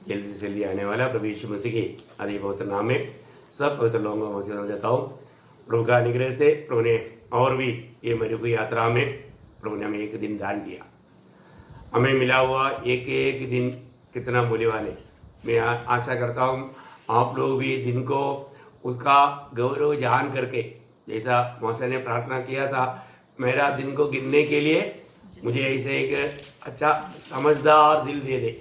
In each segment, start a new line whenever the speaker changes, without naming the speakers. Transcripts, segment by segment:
जल्दी से जल्दी आने वाला प्रभु यीशु मसीह के आदि पवित्र नाम में सब पवित्र लोगों को मसीह देता हूँ। प्रभु का अनुग्रह से प्रभु ने और भी ये मरुभूमि यात्रा में प्रभु ने हमें एक दिन दान दिया। हमें मिला हुआ एक एक दिन कितना मूल्यवान है। मैं आशा करता हूँ आप लोग भी दिन को उसका गौरव जान करके, जैसा मौसा ने प्रार्थना किया था, मेरा दिन को गिनने के लिए मुझे ऐसे एक अच्छा समझदार दिल दे दे,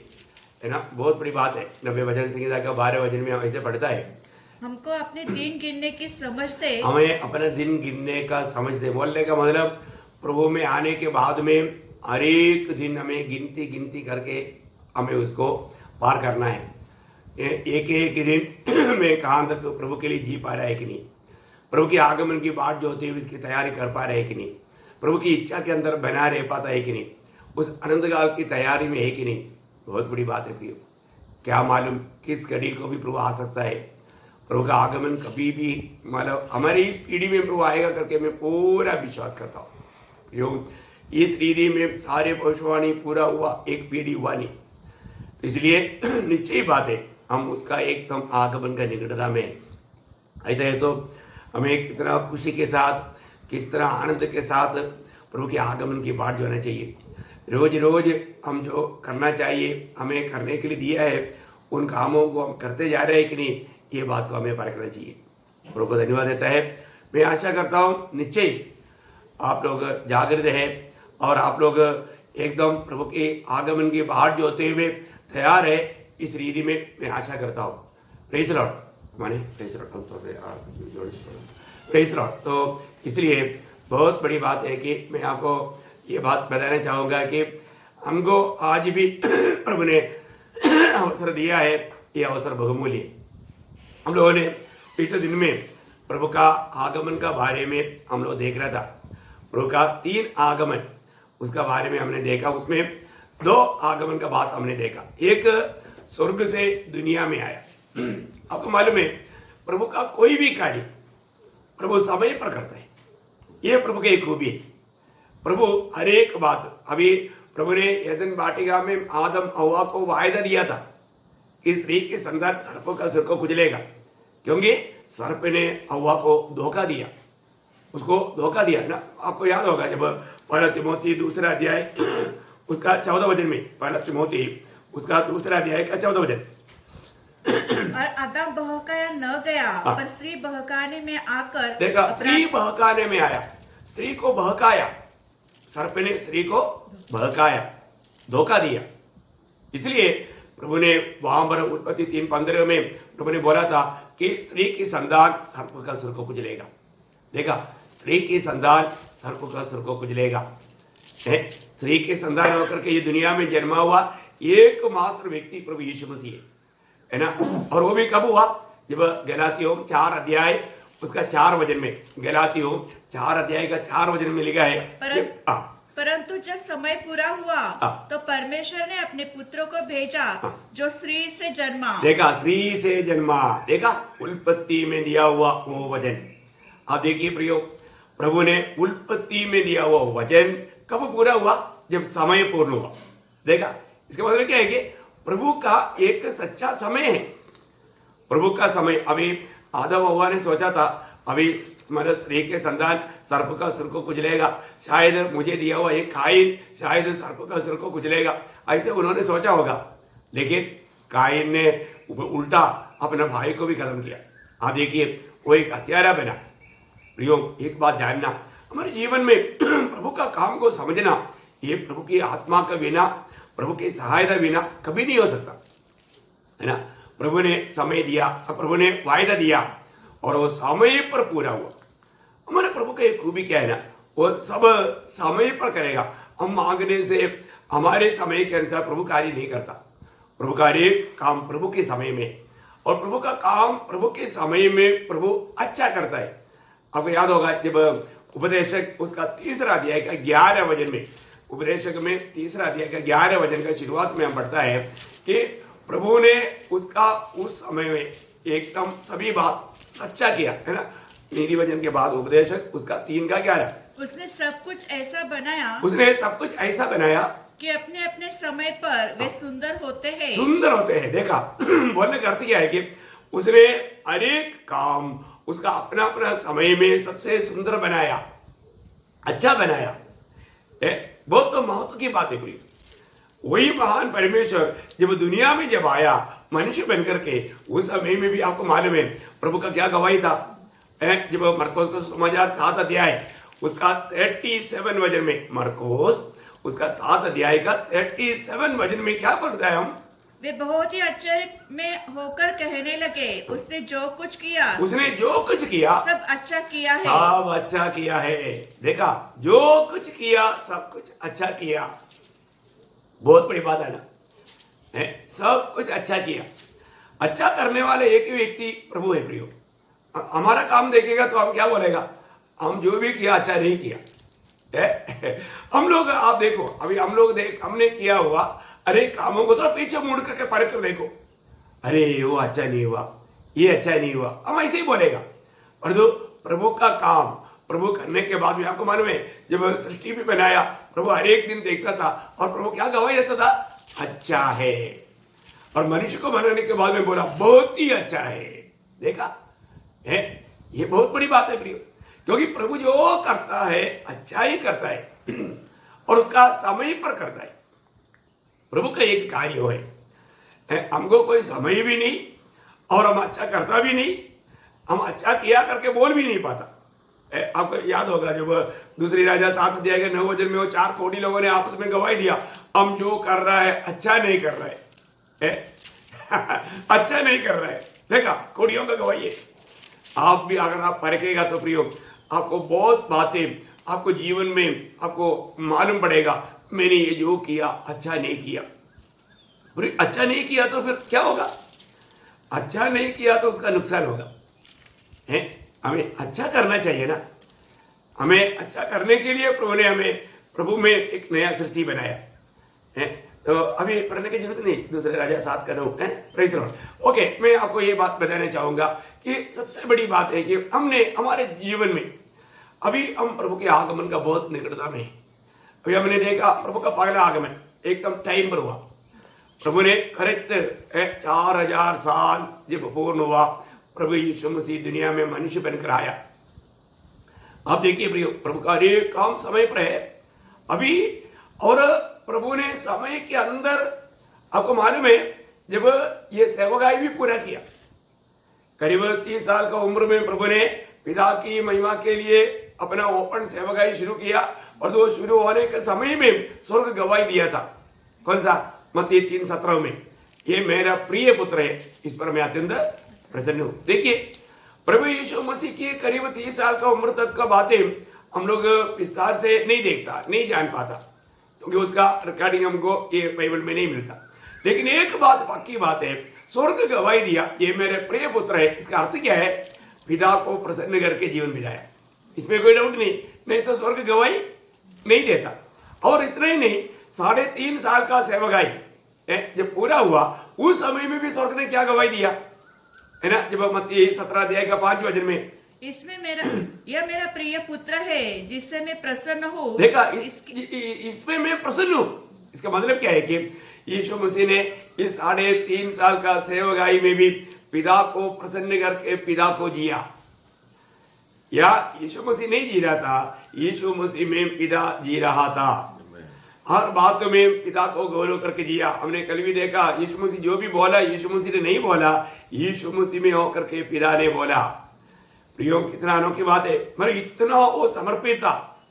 है ना। बहुत बड़ी बात है। 90 भजन संहिता का 12 भजन में हम ऐसे पढ़ता है,
हमको अपने दिन गिनने की समझ दे।
हमें अपने दिन गिनने का समझ दे। बोलने का मतलब प्रभु में आने के बाद में हर एक दिन हमें गिनती गिनती करके हमें उसको पार करना है। एक एक दिन में कहाँ तक प्रभु के लिए जी पा रहा है कि नहीं, प्रभु के आगमन की बाट जो होती है उसकी तैयारी कर पा रहे है कि नहीं, प्रभु की इच्छा के अंदर बना रह पाता है कि नहीं, उस अनंत काल की तैयारी में है कि नहीं। बहुत बड़ी बात है प्रियो। क्या मालूम किस घड़ी को भी प्रभु आ सकता है। प्रभु का आगमन कभी भी मतलब हमारी इस पीढ़ी में प्रभु आएगा करके मैं पूरा विश्वास करता हूँ प्रियो। इस पीढ़ी में सारे भविष्यवाणी पूरा हुआ, एक पीढ़ी हुआ नहीं। तो इसलिए निश्चय बात है हम उसका एकदम आगमन का निकटता में। ऐसा है तो हमें कितना खुशी के साथ, कितना आनंद के साथ प्रभु के आगमन की बाट जोना चाहिए। रोज रोज हम जो करना चाहिए, हमें करने के लिए दिया है, उन कामों को हम करते जा रहे हैं कि नहीं, ये बात को हमें परखना चाहिए। प्रभु को धन्यवाद देता है। मैं आशा करता हूँ निश्चय आप लोग जागृत है और आप लोग एकदम प्रभु के आगमन की बाट जो होते हुए तैयार है इस रीति में। मैं आशा करता हूँ। प्रेज लॉर्ड माने प्रेज लॉर्ड। तो इसलिए बहुत बड़ी बात है कि मैं आपको ये बात बताना चाहूँगा कि हमको आज भी प्रभु ने अवसर दिया है। ये अवसर बहुमूल्य है। हम लोगों ने पिछले दिन में प्रभु का आगमन का बारे में हम लोग देख रहा था। प्रभु का 3 आगमन उसका बारे में हमने देखा। उसमें 2 आगमन का बात हमने देखा। एक स्वर्ग से दुनिया में आया। आपको मालूम है प्रभु का कोई भी कार्य प्रभु समय पर करता है। ये प्रभु की एक खूबी है। प्रभु हर एक बात, अभी प्रभु ने एदन वाटिका में आदम हव्वा को वायदा दिया था कि स्त्री के संतान सर्प का सिर को कुचलेगा, क्योंकि सर्प ने हव्वा को धोखा दिया, उसको धोखा दिया है ना। आपको याद होगा जब पहला तिमोथी 2 अध्याय उसका 14 वचन में, पहला तिमोथी उसका 2 अध्याय का 14 वचन,
और आदम बहकाया न गया पर स्त्री बहकाने में आकर
देखा, स्त्री बहकाने में आया, स्त्री को बहकाया, सर्प ने स्त्री को बहकाया, धोखा दिया। इसलिए प्रभु ने वहां पर उत्पत्ति 3:15 में प्रभु ने बोला था कि स्त्री की संतान सर्प का सिर को कुचलेगा। देखा, स्त्री की संतान सर्प का सिर को कुचलेगा। स्त्री के संतान होकर के ये दुनिया में जन्मा हुआ एकमात्र व्यक्ति प्रभु यीशु मसीह है ना। और वो भी कब हुआ, जब गलातियों 4 अध्याय उसका 4 वचन में, गलातियों 4 अध्याय का 4 वचन में लिखा है,
परंतु जब समय पूरा हुआ तो परमेश्वर ने अपने पुत्र को भेजा जो स्त्री से जन्मा।
देखा, स्त्री से जन्मा। देखा, उत्पत्ति में दिया हुआ वो वचन। आप देखिए प्रियो, प्रभु ने उत्पत्ति में दिया हुआ वचन कब पूरा हुआ, जब समय पूर्ण हुआ। देखा, इसका मतलब क्या है कि प्रभु का एक सच्चा समय है। प्रभु का समय, अभी आदम हव्वा ने सोचा था अभी मतलब स्त्री के संतान सर्प का सिर को कुचलेगा, शायद मुझे दिया हुआ एक काइन शायद सर्प का सिर को कुचलेगा, ऐसे उन्होंने सोचा होगा। लेकिन काइन ने उल्टा अपने भाई को भी खत्म किया। आप देखिए, वो एक हत्यारा बना। प्रियो, एक बात जानना, हमारे जीवन में प्रभु का काम को समझना, ये प्रभु की आत्मा का बिना, प्रभु की सहायता बिना कभी नहीं हो सकता, है ना। प्रभु ने समय दिया, प्रभु ने वायदा दिया और वो समय पर पूरा हुआ। हमारे प्रभु का एक खूबी क्या है ना, वो सब समय पर करेगा। हम मांगने से हमारे समय के अनुसार प्रभु कार्य नहीं करता। प्रभु कार्य काम प्रभु के समय में, और प्रभु का काम प्रभु के समय में प्रभु अच्छा करता है। आपको याद होगा जब उपदेशक उसका 3 अध्याय का 11 वचन में, उपदेशक में 3 अध्याय का 11 वचन का शुरुआत में हम पढ़ता है कि प्रभु ने उसका उस समय में एकदम सभी बात सच्चा किया, है ना। नीति वचन के बाद उपदेशक उसका 3 का 11,
उसने सब कुछ ऐसा बनाया,
उसने सब कुछ ऐसा बनाया
कि अपने अपने समय पर वे सुंदर होते हैं।
सुंदर होते हैं। देखा बोलने का अर्थ क्या है कि उसने अनेक काम उसका अपना अपना समय में सबसे सुंदर बनाया, अच्छा बनाया। बहुत तो महत्व की बात है प्रिय। वही महान परमेश्वर जब दुनिया में जब आया मनुष्य बनकर के, उस समय में भी आपको मालूम है प्रभु का क्या गवाही था। जब मरकोस को समाचार 7 अध्याय उसका 37 वचन में, मरकोस उसका 7 अध्याय का 37 वचन में क्या पढ़ता है हम?
वे बहुत ही आश्चर्य में होकर कहने लगे, उसने जो कुछ किया
सब
अच्छा किया है।
सब अच्छा किया है। देखा, जो कुछ किया सब कुछ अच्छा किया। बहुत बड़ी बात है ना, सब कुछ अच्छा किया। अच्छा करने वाले एक ही व्यक्ति प्रभु है प्रियो। हमारा काम देखेगा तो हम क्या बोलेगा, हम जो भी किया अच्छा नहीं किया। हम लोग, आप देखो अभी हम लोग हमने किया हुआ अरे कामों को तो पीछे मुड़ करके परख कर देखो, अरे वो अच्छा नहीं हुआ, ये अच्छा नहीं हुआ, हम ऐसे ही बोलेगा। और जो प्रभु का काम प्रभु करने के बाद भी आपको मालूम है, जब सृष्टि भी बनाया प्रभु हर एक दिन देखता था और प्रभु क्या गवाही देता था, अच्छा है। और मनुष्य को बनाने के बाद में बोला बहुत ही अच्छा है। देखा है, ये बहुत बड़ी बात है प्रियो, क्योंकि प्रभु जो करता है अच्छा ही करता है और उसका समय पर करता है। प्रभु का एक कार्य है, हमको कोई समय भी नहीं और हम अच्छा करता भी नहीं, हम अच्छा किया करके बोल भी नहीं पाता। आपको याद होगा जब दूसरी राजा 7 अध्याय के 9 वचन में वो 4 कोढ़ी लोगों ने आपस में गवाही दिया, हम जो कर रहा है अच्छा नहीं कर रहा है, अच्छा नहीं कर रहा है। देखा, कोढ़ियों का गवाही है। आप भी अगर आप परखेगा तो प्रियो, आपको बहुत बातें आपको जीवन में आपको मालूम पड़ेगा, मैंने ये जो किया अच्छा नहीं किया। अच्छा नहीं किया तो फिर क्या होगा, अच्छा नहीं किया तो उसका नुकसान होगा। हमें अच्छा करना चाहिए ना। हमें अच्छा करने के लिए प्रभु ने हमें प्रभु में एक नया सृष्टि बनाया है। तो अभी पढ़ने की जरूरत नहीं, दूसरे राजा 7 का 9 है। Praise the Lord. ओके, मैं आपको ये बात बताना चाहूंगा कि सबसे बड़ी बात है कि हमने हमारे जीवन में अभी हम प्रभु के आगमन का बहुत निकटता में है। अभी हमने देखा प्रभु का पहला आगमन एकदम टाइम पर हुआ। प्रभु ने करेक्ट 4000 साल जब पूर्ण हुआ, प्रभु यीशु मसीह दुनिया में मनुष्य बनकर आया। आप देखिए प्रियो, प्रभु का हरेक काम समय पर है अभी। और प्रभु ने समय के अंदर आपको मालूम है जब ये सेवकाई भी पूरा किया, करीब 30 साल का उम्र में प्रभु ने पिता की महिमा के लिए अपना ओपन सेवकाई शुरू किया। और जो शुरू होने के समय में स्वर्ग गवाही दिया था, कौन सा? मत्ती 3:17 में, ये मेरा प्रिय पुत्र है, इस पर मैं अत्यंत प्रसन्न हूं। देखिए, प्रभु यीशु मसीह की करीब 30 साल का उम्र तक का बातें हम लोग विस्तार से नहीं जान पाता, क्योंकि उसका रिकॉर्डिंग हमको ये बाइबल में नहीं मिलता। लेकिन एक बात पक्की बात है, स्वर्ग गवाही दिया ये मेरे प्रिय पुत्र है। इसका अर्थ क्या है? पिता को प्रसन्न करके जीवन बिताया, इसमें कोई डाउट नहीं तो स्वर्ग गवाही नहीं देता। और इतना ही नहीं, 3.5 साल का सेवकाई जब पूरा हुआ, उस समय में भी स्वर्ग ने क्या गवाही दिया है ना, जब मत्ती 17 अध्याय का 5 वचन में,
इसमें यह मेरा प्रिय पुत्र है जिससे मैं प्रसन्न हूँ।
देखा, इसमें मैं प्रसन्न हूँ। इसका मतलब क्या है कि यीशु मसीह ने इस 3.5 साल का सेवकाई में भी पिता को प्रसन्न करके पिता को जिया। या यीशु मसीह नहीं जी रहा था, यीशु मसीह में पिता जी रहा था। हर बात में पिता को गौरव करके जिया। हमने कल भी देखा, यीशु मसीह जो भी बोला यीशु मसीह ने नहीं बोला, यीशु मसीह में होकर के पिता ने बोला। प्रियो, कितना अनोखी बात है। मतलब इतना वो समर्पित था,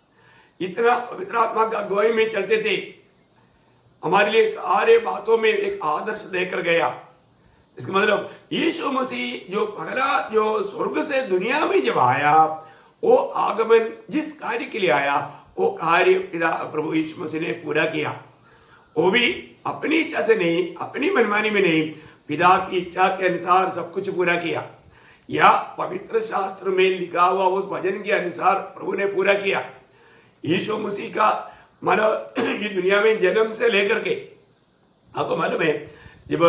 इतना पवित्र आत्मा का अगुवाई में चलते थे, हमारे लिए सारे बातों में एक आदर्श देकर गया। इसका मतलब यीशु मसीह जो पहला जो स्वर्ग से दुनिया में जब आया, वो आगमन जिस कार्य के लिए आया, वो कार्य पिता प्रभु यीशु मसीह ने पूरा किया। वो भी अपनी इच्छा से नहीं, अपनी मनमानी में नहीं, पिता की इच्छा के अनुसार सब कुछ पूरा किया। या पवित्र शास्त्र में लिखा हुआ उस वचन के अनुसार प्रभु ने पूरा किया। यीशु मसीह का मानो ये दुनिया में जन्म से लेकर के, आपको मालूम है जब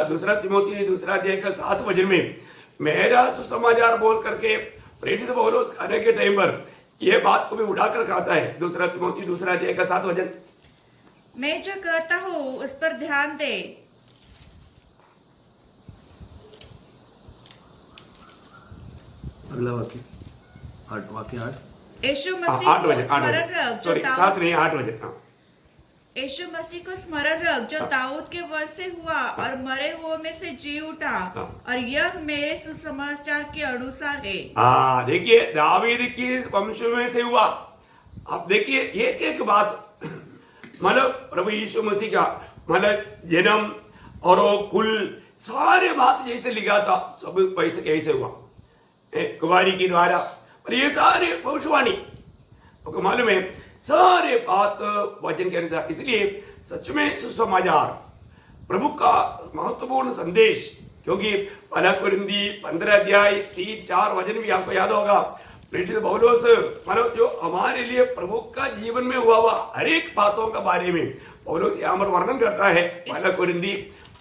2 तिमोथी 2 अध्याय का 7 वचन में मेरा सुसमाचार बोल करके प्रेरित पौलुस खाने के टाइम पर यह बात को भी उठाकर कहता है। 2 तिमोथी 2 अध्याय का 7 वचन,
मैं जो कहता हूँ उस पर ध्यान दे।
अगला वाक्य 8
यीशु
हाँ,
मसीह
8
को
बजे 8
स्मरण
बजे
रख जो
सॉरी 7
दाऊद
नहीं 8 बजे हाँ
यीशु मसीह को स्मरण रख जो दाऊद के वंश से हुआ और मरे हुओं में से जी उठा, और यह मेरे सुसमाचार के अनुसार है।
हाँ देखिए दावीद की वंश में से हुआ। अब देखिए एक एक बात मतलब प्रभु यीशु मसीह का मतलब जन्म और वो कुल सारे बात जैसे लिखा था सब वैसे कैसे हुआ कुमारी के द्वारा और ये सारे भविष्यवाणी आपको मालूम है सारे बात वचन के अनुसार। इसलिए सच में सुसमाचार प्रभु का महत्वपूर्ण संदेश, क्योंकि पहला कुरिन्थी 15 अध्याय 3-4 वचन भी आपको याद होगा। प्रेरित पौलुस मतलब जो हमारे लिए प्रभु का जीवन में हुआ हर एक बातों का बारे में पौलुस यहाँ पर वर्णन करता है। पहला कुरिन्थी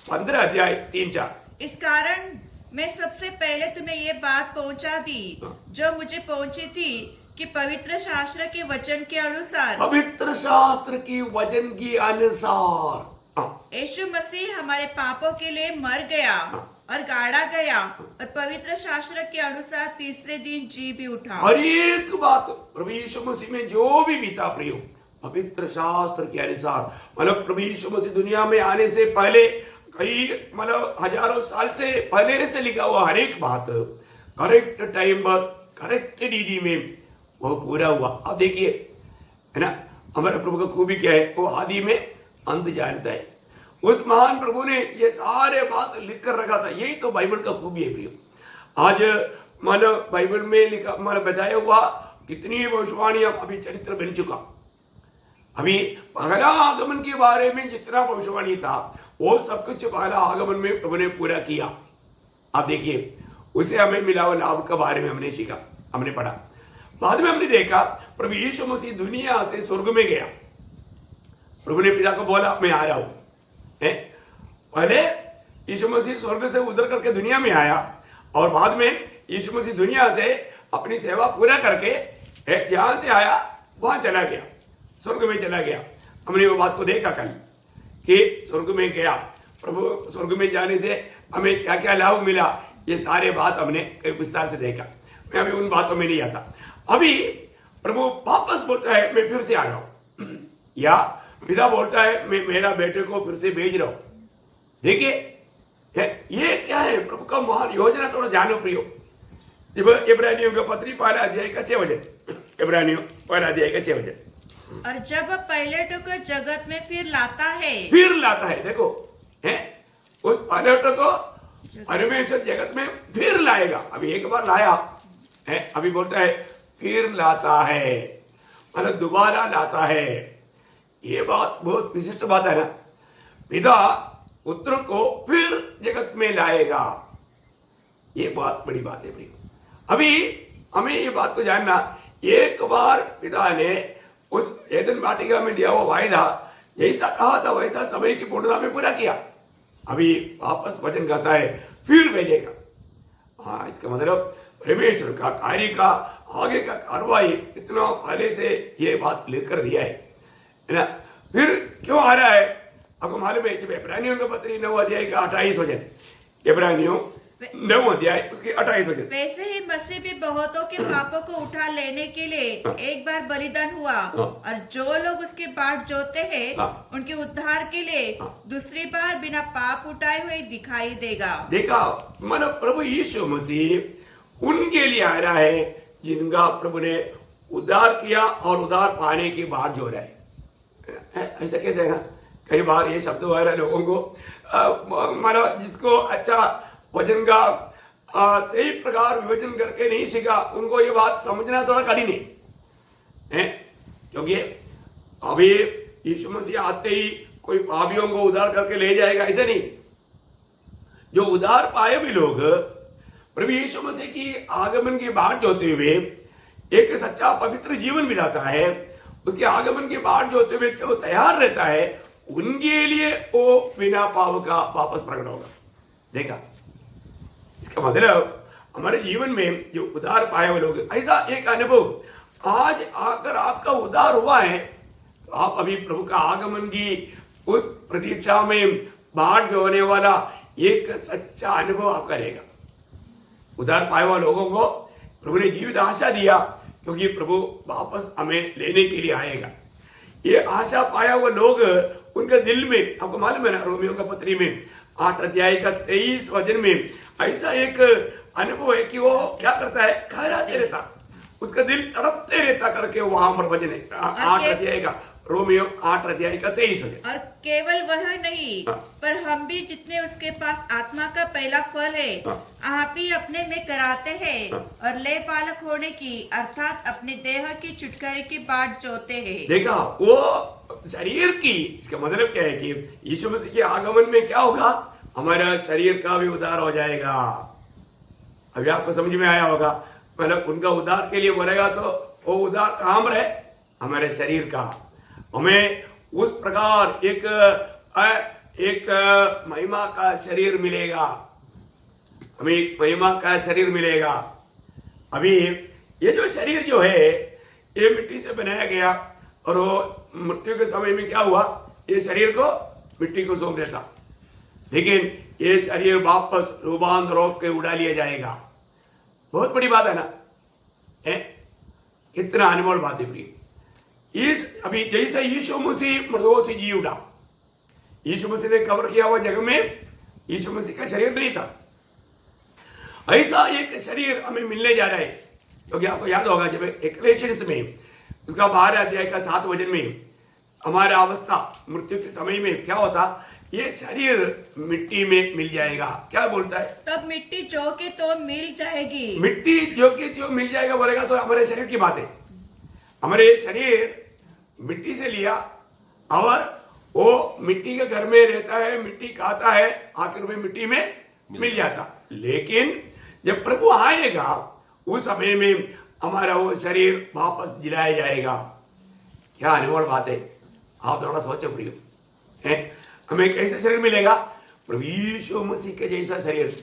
15 अध्याय 3-4।
इस कारण मैं सबसे पहले तुम्हें ये बात पहुंचा दी जो मुझे पहुंची थी कि पवित्र शास्त्र के वचन के अनुसार
पवित्र शास्त्र की वचन के अनुसार
यीशु मसीह हमारे पापों के लिए मर गया और गाड़ा गया और पवित्र शास्त्र के अनुसार तीसरे दिन जी भी उठा।
हर एक बात प्रभु यीशु मसीह में जो भी बीता प्रियो पवित्र शास्त्र के अनुसार मतलब प्रभु यीशु मसीह दुनिया में आने से पहले कई मतलब हजारों साल से पहले से लिखा हुआ हर एक बात करेक्ट टाइम पर करेक्ट डीडी में वो पूरा हुआ। अब देखिए है ना हमारे प्रभु का खूबी क्या है, वो आदि में अंत जानता है। उस महान प्रभु ने ये सारे बात लिख कर रखा था। यही तो बाइबल का खूबी है प्रियो। आज मतलब बाइबल में लिखा मतलब बताया हुआ कितनी भविष्यवाणियां अभी चरित्र बन चुका। अभी पहला आगमन के बारे में जितना भविष्यवाणी था वो सब कुछ पहला आगमन में प्रभु ने पूरा किया। आप देखिए उसे हमें मिला हुआ लाभ के बारे में हमने सीखा, हमने पढ़ा। बाद में हमने देखा प्रभु यीशु मसीह दुनिया से स्वर्ग में गया। प्रभु ने पिता को बोला मैं आ रहा हूं। पहले यीशु मसीह स्वर्ग से उतर करके दुनिया में आया और बाद में यीशु मसीह दुनिया से अपनी सेवा पूरा करके जहां से आया वहां चला गया, स्वर्ग में चला गया। हमने वो बात को देखा कल कि स्वर्ग में गया। प्रभु स्वर्ग में जाने से हमें क्या क्या लाभ मिला, ये सारे बात हमने कई विस्तार से देखा। मैं अभी उन बातों में नहीं आता। अभी प्रभु वापस बोलता है मैं फिर से आ रहा हूं, या पिता बोलता है मैं मेरा बेटे को फिर से भेज रहा हूं। देखिए ये क्या है प्रभु का महान योजना, थोड़ा जानो प्रियो। इब्रानियों का पत्री पहला अध्याय का 6 वचन, इब्रानियों पहला अध्याय का 6 वचन।
और जब पायलट को जगत में फिर लाता है
देखो है उस पायलट को परमेश्वर जगत में फिर लाएगा। अभी एक बार लाया है, अभी बोलता है फिर लाता है मतलब दोबारा लाता है। ये बात बहुत विशिष्ट बात है ना। पिता पुत्र को फिर जगत में लाएगा, ये बात बड़ी बात है प्रिय। अभी हमें ये बात को जानना, एक बार पिता ने उस एदन वाटिका में दिया हुआ वायदा जैसा कहा था वैसा समय की पूर्णता में पूरा किया। अभी वापस वचन कहता है फिर भेजेगा। हाँ, इसका मतलब परमेश्वर का कार्य का आगे का कार्रवाई इतना पहले से ये बात लिख कर दिया है ना। फिर क्यों आ रहा है आपको मालूम है। जब इब्रानियों का पत्री 9 अध्याय का 28 वचन, इब्रानियों 9 अध्याय उसके 28 वचन,
वैसे ही मसीह भी बहुतों के पापों को उठा लेने के लिए एक बार बलिदान हुआ और जो लोग उसके बाट जोते हैं उनके उद्धार के लिए दूसरी बार बिना पाप उठाए हुए दिखाई देगा।
देखा मतलब प्रभु यीशु मसीह उनके लिए आ रहा है जिनका प्रभु ने उद्धार किया और उद्धार पाने की बात जो रहा है। ऐसा कैसे है ना, कई बार ये शब्द आ रहा है लोगों को मतलब जिसको अच्छा वचन का सही प्रकार विवेचन करके नहीं सीखा उनको ये बात समझना थोड़ा कठिन है। क्योंकि अभी यीशु मसीह आते ही कोई पापियों को उद्धार करके ले जाएगा ऐसे नहीं। जो उद्धार पाए भी लोग प्रभु यीशु मसीह की आगमन की बाट जोते हुए एक सच्चा पवित्र जीवन बिताता है, उसके आगमन की बाट जोते हुए जो तैयार रहता है उनके लिए वो बिना पाप का वापस प्रकट होगा। देखा, इसका मतलब हमारे जीवन में जो उद्धार पाए हुए लोग, ऐसा एक अनुभव आज अगर आपका उद्धार हुआ है तो आप अभी प्रभु का आगमन की उस प्रतीक्षा में बाट जो होने वाला एक सच्चा अनुभव आप करेगा। उधार पाए हुए लोगों को प्रभु ने जीवित आशा दिया, क्योंकि प्रभु वापस हमें लेने के लिए आएगा। ये आशा पाया हुआ लोग, उनके दिल में, आपको मालूम है ना, रोमियो का पत्री में 8 अध्याय का 23 वचन में ऐसा एक अनुभव है कि वो क्या करता है, घबराते रहता, उसका दिल तड़पते रहता करके वहां पर वचन है 8 अध्याय का, रोमियो 8 अध्याय का 23 वचन।
और केवल वह नहीं, पर हम भी जितने उसके पास आत्मा का पहला फल है आप ही अपने में कराते हैं और ले पालक होने की अर्थात अपने देह की छुटकारे की बाट जोते हैं।
देखा, वो शरीर की, इसका मतलब क्या है कि यीशु मसीह के आगमन में क्या होगा, हमारा शरीर का भी उद्धार हो जाएगा। अभी आपको समझ में आया होगा, मतलब उनका उद्धार के लिए बोलेगा तो वो उद्धार कहाँ पर है, हमारे शरीर का। हमें उस प्रकार एक महिमा का शरीर मिलेगा, हमें एक महिमा का शरीर मिलेगा। अभी ये जो शरीर जो है ये मिट्टी से बनाया गया, और वो मृत्यु के समय में क्या हुआ, ये शरीर को मिट्टी को सौंप देता, लेकिन ये शरीर वापस रूपांतर होकर उड़ा लिया जाएगा। बहुत बड़ी बात है ना, है कितना अनमोल बात है प्रिय। इस अभी जैसे यीशु मसीह मृतकों से जी उठा, यीशु मसीह ने कब्र किया हुआ जगह में यीशु मसीह का शरीर नहीं था, ऐसा एक शरीर हमें मिलने जा रहा है। क्योंकि आपको याद होगा जब इक्लेसियस में उसका 12 अध्याय का 7 वचन में हमारा अवस्था मृत्यु के समय में क्या होता, ये शरीर मिट्टी में मिल जाएगा। क्या बोलता है,
तब मिट्टी जो के तो मिल जाएगी,
मिट्टी जो के तो मिल जाएगा बोलेगा, तो हमारे शरीर की बात है। हमारे शरीर मिट्टी से लिया और वो मिट्टी के घर में रहता है, मिट्टी खाता है, आखिर में मिट्टी में मिल जाता। लेकिन जब प्रभु आएगा उस समय में हमारा वो शरीर वापस जिलाया जाएगा। क्या अनमोल बात है, आप थोड़ा सोचो प्रियो, है हमें कैसा शरीर मिलेगा, प्रभु यीशु मसीह के जैसा शरीर।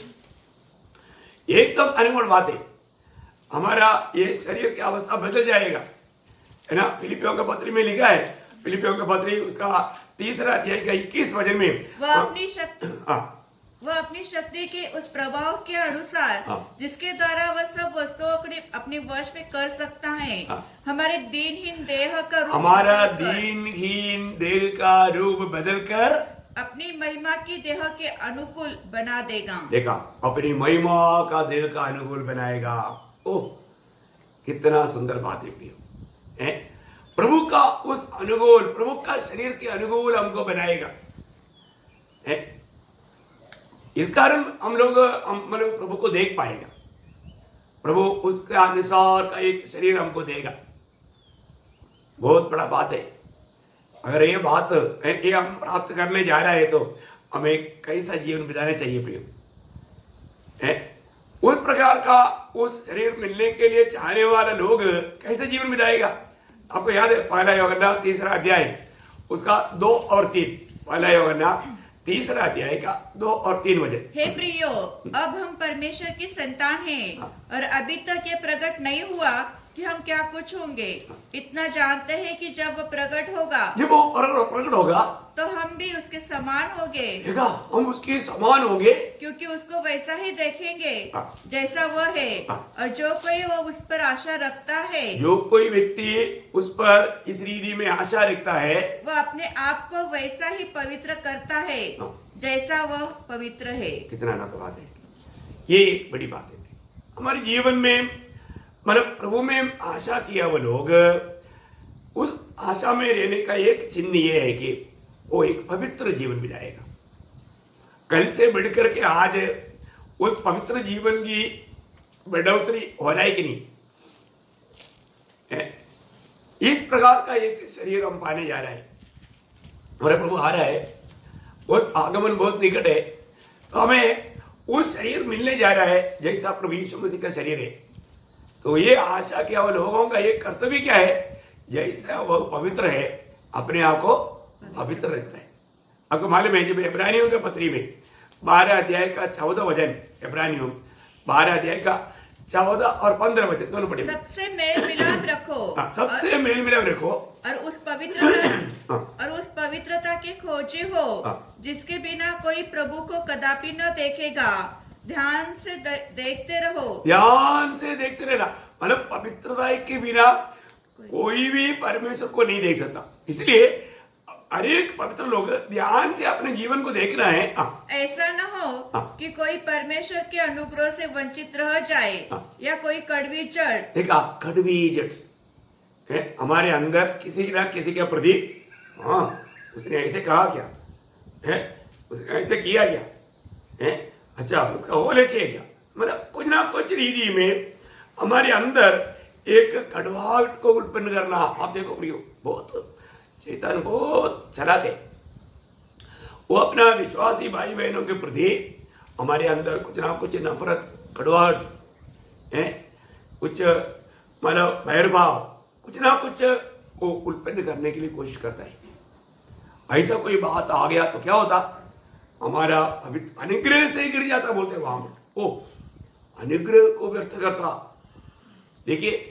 एकदम अनमोल बात है, हमारा ये शरीर की अवस्था बदल जाएगा, है ना। फिलिपियों का पत्री में लिखा है, फिलिपियों का पत्री उसका 3 अध्याय का 21 वचन में,
वह अपनी शक्ति के उस प्रभाव के अनुसार जिसके द्वारा वह सब वस्तुओं को अपने वश में कर सकता है, हमारे दीनहीन देह का रूप,
हमारा दीनहीन देह का रूप बदलकर
अपनी महिमा की देह के अनुकूल बना देगा।
देखा, अपनी महिमा का देह का अनुकूल बनाएगा। ओह कितना सुंदर बात है प्रियो, है प्रभु का उस अनुकूल, प्रभु का शरीर के अनुकूल हमको बनाएगा, है। इस कारण हम लोग मतलब प्रभु को देख पाएगा, प्रभु उसके अनुसार का एक शरीर हमको देगा। बहुत बड़ा बात है। अगर ये बात ये हम प्राप्त करने जा रहे हैं तो हमें कैसा जीवन बिताना चाहिए प्रिय, है उस प्रकार का उस शरीर मिलने के लिए चाहने वाले लोग कैसे जीवन बिताएगा। आपको याद है पहला यूहन्ना 3 अध्याय उसका 2 और 3, पहला यूहन्ना 3 अध्याय का 2 और 3 वचन।
हे प्रियो, अब हम परमेश्वर की संतान हैं और अभी तक ये प्रकट नहीं हुआ कि हम क्या कुछ होंगे। इतना जानते हैं कि जब वो प्रकट होगा,
जब वो प्रकट होगा
तो हम भी उसके समान होंगे,
हम उसके समान होंगे,
क्योंकि उसको वैसा ही देखेंगे जैसा वह है। और जो कोई वो उस पर आशा रखता है,
जो कोई व्यक्ति उस पर इस रीति में आशा रखता है,
वह अपने आप को वैसा ही पवित्र करता है जैसा वह पवित्र है।
कितना ना बात है, ये एक बड़ी बात है हमारे जीवन में। मतलब प्रभु में आशा किया वो लोग, उस आशा में रहने का एक चिन्ह ये है कि वो एक पवित्र जीवन बिताएगा। कल से बढ़कर के आज उस पवित्र जीवन की बढ़ोतरी हो रहा है कि नहीं, इस प्रकार का एक शरीर हम पाने जा रहा है। हमारा प्रभु आ रहा है, उस आगमन बहुत निकट है, तो हमें उस शरीर मिलने जा रहा है जैसा प्रभु यीशु मसीह का शरीर है। तो ये आशा किया हुआ लोगों का एक कर्तव्य क्या है, जैसा वह पवित्र है अपने आप को पवित्र रखता है। आपको मालूम है जब इब्रानियों के पत्री में 12 अध्याय का 14 वचन, इब्रानियों 12 अध्याय का 14 और 15 वचन दोनों पढ़िए।
सबसे मेल मिलाप रखो
सबसे मेल मिलाप रखो
और उस पवित्रता
हाँ।
और उस पवित्रता के खोजी हो
हाँ।
जिसके बिना कोई प्रभु को कदापि न देखेगा। ध्यान से देखते रहो।
ध्यान से देखते रहना, मतलब पवित्रता के बिना कोई भी परमेश्वर को नहीं देख सकता। इसलिए हर एक पवित्र लोग ध्यान से अपने जीवन को देखना है।
ऐसा न हो कि कोई परमेश्वर के अनुग्रह से वंचित रह जाए या कोई कड़वी जड़।
देखा, कड़वी जड़ हमारे अंदर किसी ना किसी के प्रति, हाँ उसने ऐसे कहा क्या है, उसने ऐसे किया क्या है, अच्छा उसका वो लक्ष्य है क्या, मतलब कुछ ना कुछ रीति में हमारे अंदर एक कड़वाहट को उत्पन्न करना। आप देखो प्रियो, बहुत शैतान बहुत चालाक है। वो अपना विश्वासी भाई बहनों के प्रति हमारे अंदर कुछ ना कुछ नफरत, कड़वाहट है, कुछ मतलब बैरभाव, कुछ ना कुछ वो उत्पन्न करने के लिए कोशिश करता है। ऐसा कोई बात आ गया तो क्या होता, हमारा अनुग्रह से ही गिर जाता। बोलते वहां ओ अनुग्रह को व्यर्थ करता। देखिए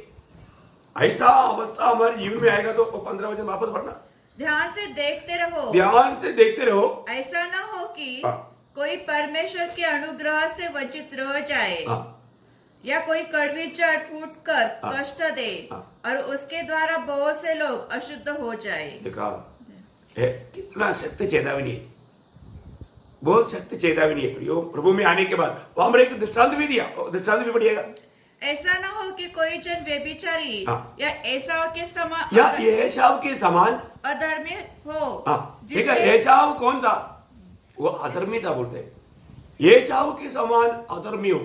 ऐसा अवस्था हमारे जीवन में आएगा तो 15 वचन वापस पढ़ना।
ध्यान से देखते रहो।
ध्यान से देखते रहो।
ऐसा न हो कि कोई परमेश्वर के अनुग्रह से वंचित रह जाए या कोई कड़वी जड़ फूट कर कष्ट दे और उसके द्वारा बहुत से लोग अशुद्ध हो जाए।
देखा कितना सत्य चेतावनी है, बहुत सत्य चेतावनी है। प्रभु में आने के बाद वहां पर एक दृष्टांत भी दिया, दृष्टांत भी पढ़िएगा।
ऐसा न हो कि कोई जन व्यभिचारी या एसाव के समान
या एसाव के समान
अधर्मी हो।
देखा एसाव कौन था, वो अधर्मी था। बोलते हैं एसाव के समान अधर्मी हो।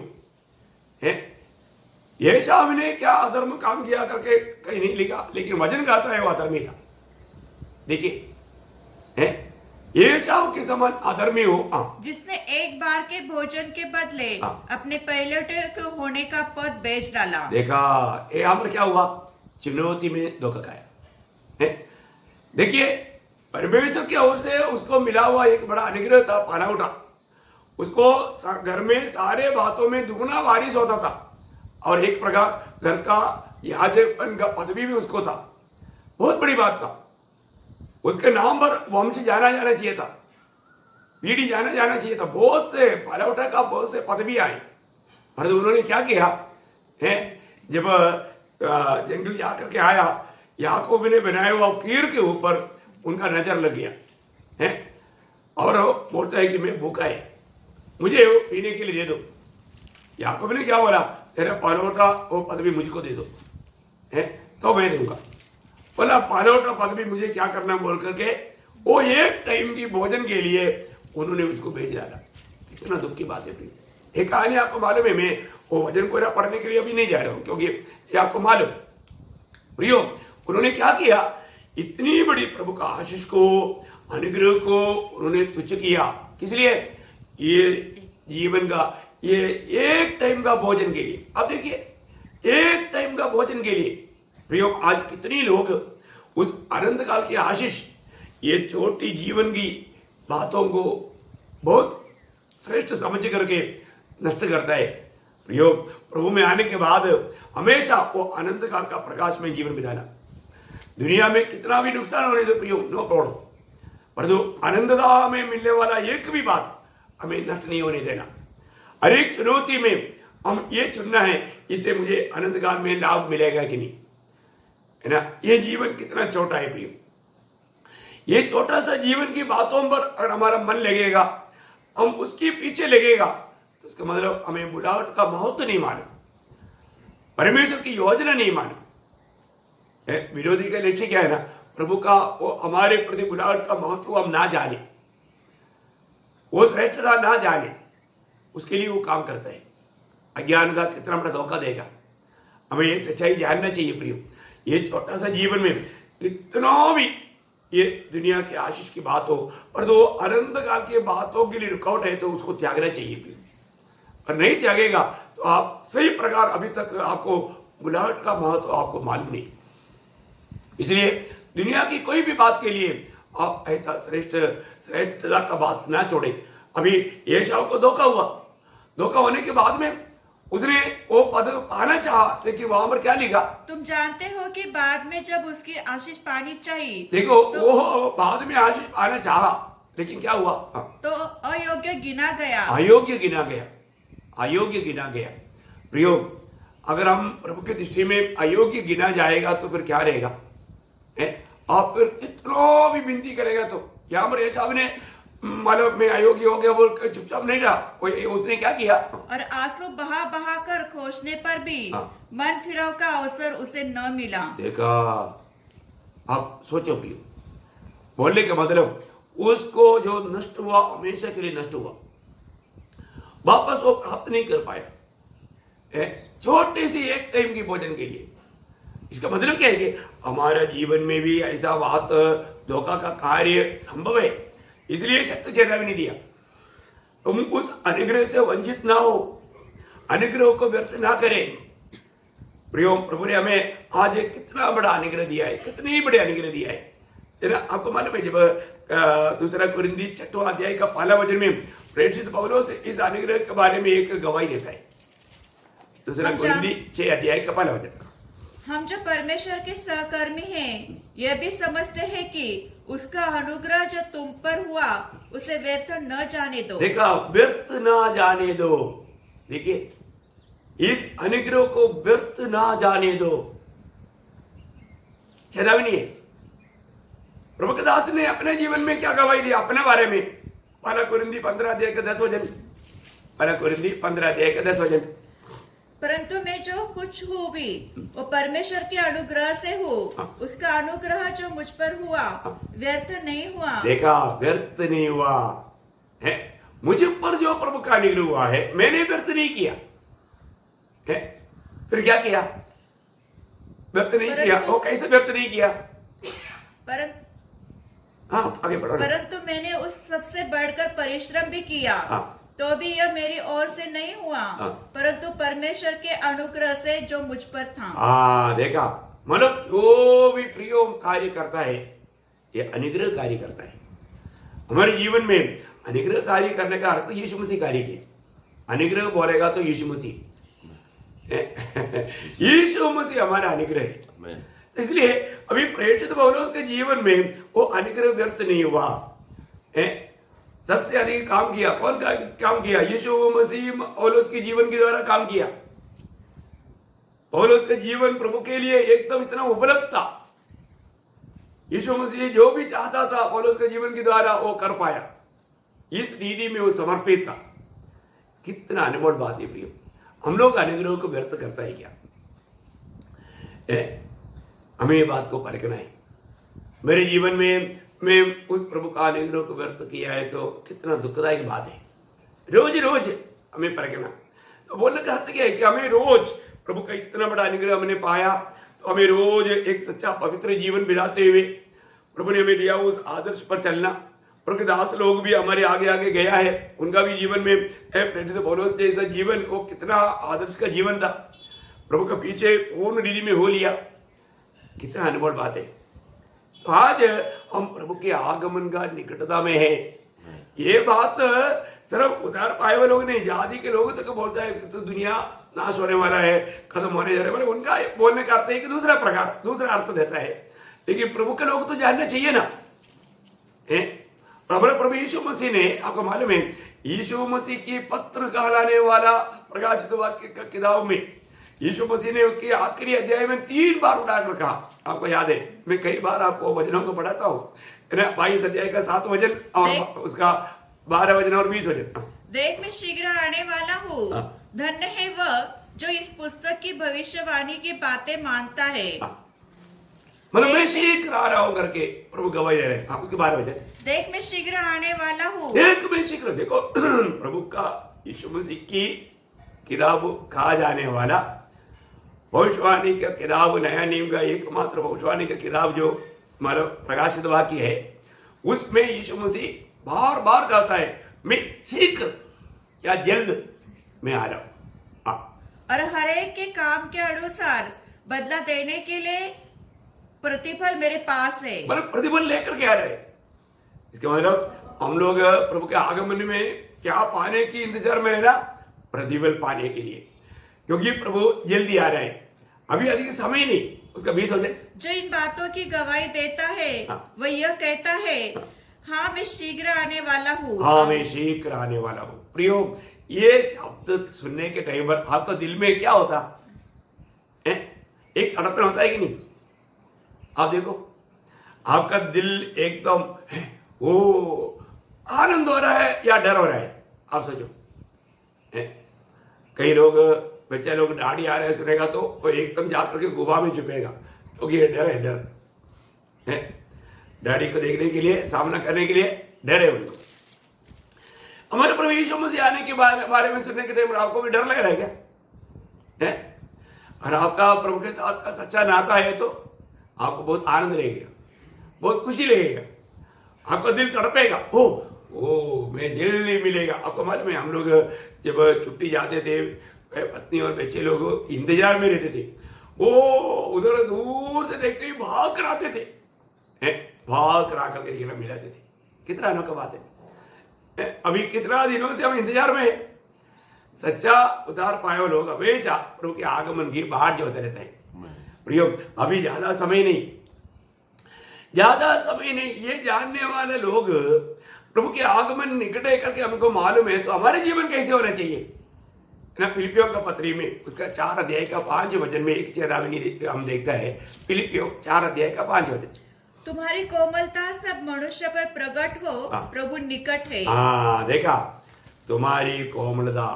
एसाव ने क्या अधर्म काम किया करके कहीं नहीं लिखा, लेकिन वचन कहता है वो अधर्मी था। देखिए एसाव के समान अधर्मी हो,
जिसने एक बार के भोजन के बदले अपने पहले को होने का पद बेच डाला। देखा
यहाँ पर क्या हुआ, चुनौती में धोखा खाया। देखिए परमेश्वर की ओर से उसको मिला हुआ एक बड़ा अनुग्रह था, पाना उठा। उसको घर में सारे बातों में दुगना वारिस होता था और एक प्रकार घर का याजकपन का पदवी भी उसको था। बहुत बड़ी बात था। उसके नाम पर वंश जाना चाहिए था, पीढ़ी जाना चाहिए था। बहुत से पालाउटा का बहुत से पदवी आए, पर उन्होंने क्या किया है, जब जंगल जाकर के आया, याकूब ने बनाया हुआ कीर के ऊपर उनका नजर लग गया है और बोलता है कि मैं भूखा है, मुझे पीने के लिए दे दो। याकूब ने क्या बोला, तेरा पालौटा वो पदवी मुझको दे दो है तो मैं दूंगा। बोला पालौटा पदवी मुझे क्या करना बोल करके वो एक टाइम की भोजन के लिए उन्होंने उसको भेज डाला। कितना दुख की बात है प्रिय। एक कहानी आपको मालूम है, मैं वो वचन पूरा पढ़ने के लिए अभी नहीं जा रहा हूं क्योंकि ये आपको मालूम प्रियो। उन्होंने क्या किया, इतनी बड़ी प्रभु का आशीष को, अनुग्रह को उन्होंने तुच्छ किया। किस लिए, ये जीवन का ये एक टाइम का भोजन के लिए। अब देखिए एक टाइम का भोजन के लिए प्रियो आज कितनी लोग उस अनंत काल की आशीष, ये छोटी जीवन की बातों को बहुत श्रेष्ठ समझ करके नष्ट करता है। प्रियो प्रभु में आने के बाद हमेशा वो अनंत काल का प्रकाश में जीवन बिताना। दुनिया में कितना भी नुकसान होने दो प्रियो, नो प्रॉब्लम, पर जो आनंदता में मिलने वाला एक भी बात हमें नष्ट नहीं होने देना। हर एक चुनौती में हम ये चुनना है, इससे मुझे अनंत काल में लाभ मिलेगा कि नहीं, है ना। ये जीवन कितना छोटा है प्रियो, ये छोटा सा जीवन की बातों पर अगर हमारा मन लगेगा, हम उसके पीछे लगेगा, तो उसका मतलब हमें बुढ़ावट का महत्व नहीं मालूम, परमेश्वर की योजना नहीं मालूम। विरोधी का लक्ष्य क्या है ना, प्रभु का वो हमारे प्रति बुढ़ावट का महत्व हम ना जाने, वो श्रेष्ठता ना जाने, उसके लिए वो काम करता है। अज्ञानता कितना बड़ा धोखा देगा। हमें ये सच्चाई जानना चाहिए प्रियो। ये छोटा सा जीवन में कितना भी ये दुनिया की आशीष की बात हो, पर तो अनंत काल की बातों के लिए रुकावट है तो उसको त्यागना चाहिए प्रियो। और नहीं त्यागेगा तो आप सही प्रकार अभी तक आपको बुलाहट का महत्व आपको मालूम नहीं। इसलिए दुनिया की कोई भी बात के लिए आप ऐसा श्रेष्ठता का बात ना छोड़े। अभी एसाव को धोखा हुआ, धोखा होने के बाद में उसने वो पद पाना चाहा, लेकिन वहां पर क्या लिखा?
तुम जानते हो कि बाद में जब उसकी आशीष पानी चाहिए
देखो
तो,
वो बाद में आशीष पाना चाहा, लेकिन क्या हुआ?
तो अयोग्य गिना गया।
अयोग्य गिना गया, अयोग्य गिना गया। प्रियो, अगर हम प्रभु की दृष्टि में अयोग्य गिना जाएगा तो फिर क्या रहेगा? आप फिर कितना भी विनती करेगा तो यहाँ पर साहब ने मतलब मैं अयोग्य हो गया बोल के चुपचाप नहीं रहा, उसने क्या किया?
और आंसू बहा बहा कर खोजने पर भी मन फिराव का अवसर उसे न मिला।
देखा, आप सोचो प्रियो, बोलने का मतलब उसको जो नष्ट हुआ हमेशा के लिए नष्ट हुआ, वापस वो प्राप्त नहीं कर पाया छोटे सी एक टाइम की भोजन के लिए। इसका मतलब क्या है कि हमारा जीवन में भी ऐसा बात धोखा का कार्य संभव है, इसलिए सत्य चेतावनी दिया, तुम उस अनुग्रह से वंचित ना हो, अनुग्रह को व्यर्थ ना करें। प्रियो, प्रभु ने हमें आज एक कितना बड़ा अनुग्रह दिया है, कितनी बड़े अनुग्रह दिया है ना। आपको मालूम है जब दूसरा कुरिन्थी 6वां अध्याय का 1 वचन में प्रेरित पौलुस इस अनुग्रह के बारे में एक गवाही देता है। दूसरा कुरिन्थी 6 अध्याय का 1 वचन,
हम जो परमेश्वर के सहकर्मी हैं, यह भी समझते हैं कि उसका अनुग्रह जो तुम पर हुआ उसे व्यर्थ न जाने दो।
देखा, व्यर्थ ना जाने दो। देखिए, इस अनुग्रह को व्यर्थ ना जाने दो, चेतावनी है। प्रभु के दास ने अपने जीवन में क्या गवाही दी अपने बारे में? 1 कुरिन्थी 15 अध्याय का 10 वचन, 1 कुरिन्थी 15 अध्याय का 10 वचन,
परंतु मैं जो कुछ हूँ भी वो परमेश्वर के अनुग्रह से हूँ, उसका अनुग्रह जो मुझ पर हुआ व्यर्थ नहीं हुआ।
देखा, व्यर्थ नहीं हुआ है। मुझ पर जो प्रभु का अनुग्रह हुआ है मैंने व्यर्थ नहीं किया है। फिर क्या किया? व्यर्थ नहीं किया। वो कैसे व्यर्थ नहीं किया? आगे बढ़ो।
परंतु मैंने उस सबसे बढ़कर परिश्रम भी किया, तो भी यह मेरी ओर से नहीं हुआ, परंतु परमेश्वर के अनुग्रह से जो मुझ पर था।
देखा, मतलब जो भी प्रियो कार्य करता है ये अनुग्रह कार्य करता है। हमारे जीवन में अनुग्रह कार्य करने का अर्थ यीशु मसीह कार्य किया। अनुग्रह बोलेगा तो यीशु मसीह यीशु मसीह हमारा अनुग्रह है। इसलिए अभी प्रेरित पौलुस के जीवन में वो अनुग्रह व्यर्थ नहीं हुआ है। सबसे अधिक काम किया कौन काम किया? यीशु मसीह पौलुस के जीवन के द्वारा काम किया। पौलुस का जीवन प्रभु के लिए एकदम इतना उपलब्ध था। यीशु मसीह जो भी चाहता था पौलुस के जीवन के द्वारा वो कर पाया। इस रीति में वो समर्पित था। कितना अनमोल बात है प्रियो। हम लोग अनुग्रह को व्यर्थ करता है क्या? हमें ये बात को परखना है। मेरे जीवन में मैं उस प्रभु का अनुग्रह को व्यर्थ किया है तो कितना दुखदायक बात है। रोज रोज हमें परखना। तो बोलने का अर्थ क्या है कि हमें रोज प्रभु का इतना बड़ा अनुग्रह हमने पाया, तो हमें रोज एक सच्चा पवित्र जीवन बिताते हुए प्रभु ने हमें दिया उस आदर्श पर चलना। प्रभु के दास लोग भी हमारे आगे आगे गया है, उनका भी जीवन में प्रेरित पौलुस जैसा जीवन वो कितना आदर्श का जीवन था। प्रभु के पीछे पूर्ण रीति में हो लिया। कितना अनमोल बात है। तो आज हम प्रभु के आगमन का निकटता में है। ये बात सिर्फ उधार पाए हुए लोग नहीं, जाति के लोग तक बोलता है तो दुनिया नाश होने वाला है, खत्म होने जा रहा है। उनका बोलने का अर्थ है कि दूसरा अर्थ देता है। लेकिन प्रभु के लोग तो जानना चाहिए ना। प्रभु यीशु मसीह ने, आपको मालूम है, यीशु मसीह की पत्र कहलाने वाला प्रकाशित वाक्य का किताब में यीशु मसीह ने उसके आखिरी अध्याय में 3 बार उठाकर कहा। आपको याद है, मैं कई बार आपको वचनों को पढ़ाता हूँ। 22 अध्याय का 7 वचन और उसका 12 वचन और 20 वचन।
देख मैं शीघ्र आने वाला हूँ, धन्य है वह जो इस पुस्तक की भविष्यवाणी की बातें मानता है।
मतलब मैं शीघ्र आ रहा हूँ करके प्रभु गवाही दे रहे हैं। उसके 12 वचन,
देख मैं शीघ्र आने वाला हूँ।
देख मैं शीघ्र, देखो प्रभु का यीशु मसीह की किताब कहा जाने वाला भविष्यवाणी का किताब, नया नियम का एकमात्र भविष्यवाणी का किताब जो हमारा प्रकाशित वाक्य है, उसमें यीशु मसीह बार बार कहता है मैं शीघ्र या जल्द मैं आ रहा हूं।
और हर एक के काम के अनुसार बदला देने के लिए प्रतिफल मेरे पास है।
मतलब प्रतिफल लेकर के आ रहे। इसका मतलब हम लोग प्रभु के आगमन में क्या पाने की इंतजार में है ना? प्रतिफल पाने के लिए। क्योंकि प्रभु जल्दी आ रहा है, अभी अधिक समय नहीं, उसका 20 वचन।
जो इन बातों की गवाही देता है वह यह कहता है, हाँ मैं शीघ्र आने वाला हूँ।
हाँ मैं शीघ्र आने वाला हूँ। प्रियो, ये शब्द सुनने के टाइम पर आपका दिल में क्या होता है? एक तड़पन होता है कि नहीं? आप देखो, आपका दिल एकदम वो आनंद हो रहा है या डर हो रहा है? आप सोचो। कई लोग, बच्चे लोग दाढ़ी आ रहे हैं सुनेगा तो वो एकदम जाकर के गुफा में छुपेगा, क्योंकि ये डर है, डर है। दाढ़ी को देखने के लिए, सामना करने के लिए डर है उनको। हमारे प्रभु यीशु मसीह आने के बारे में सुनने के टाइम आपको भी डर लग रहा है क्या? है? और आपका प्रभु के साथ का सच्चा नाता है तो आपको बहुत आनंद लगेगा, बहुत खुशी लगेगा, आपका दिल तड़पेगा। ओ मैं जल्दी मिलेगा। आपको मालूम है, हम लोग जब छुट्टी जाते थे, पत्नी और बच्चे लोग इंतजार में रहते थे, वो उधर दूर से देखते ही भाग कर आते थे, भाग कर आकर के मिलाते थे। कितना अनोखा बात है। अभी कितना दिनों से हम इंतजार में हैं। सच्चा उद्धार पाए हुए लोग हमेशा प्रभु के आगमन की बाट जोते रहते हैं। प्रियो, अभी ज्यादा समय नहीं, ये जानने वाले लोग प्रभु के आगमन निकट है करके हमको मालूम है, तो हमारे जीवन कैसे होना चाहिए ना? फिलिपियों का पत्री में उसका 4 अध्याय का 5 वचन में एक चेतावनी हम देखता है। फिलिपियों 4 अध्याय का 5 वचन,
तुम्हारी कोमलता सब मनुष्य पर प्रकट हो, प्रभु निकट है।
हाँ देखा, तुम्हारी कोमलता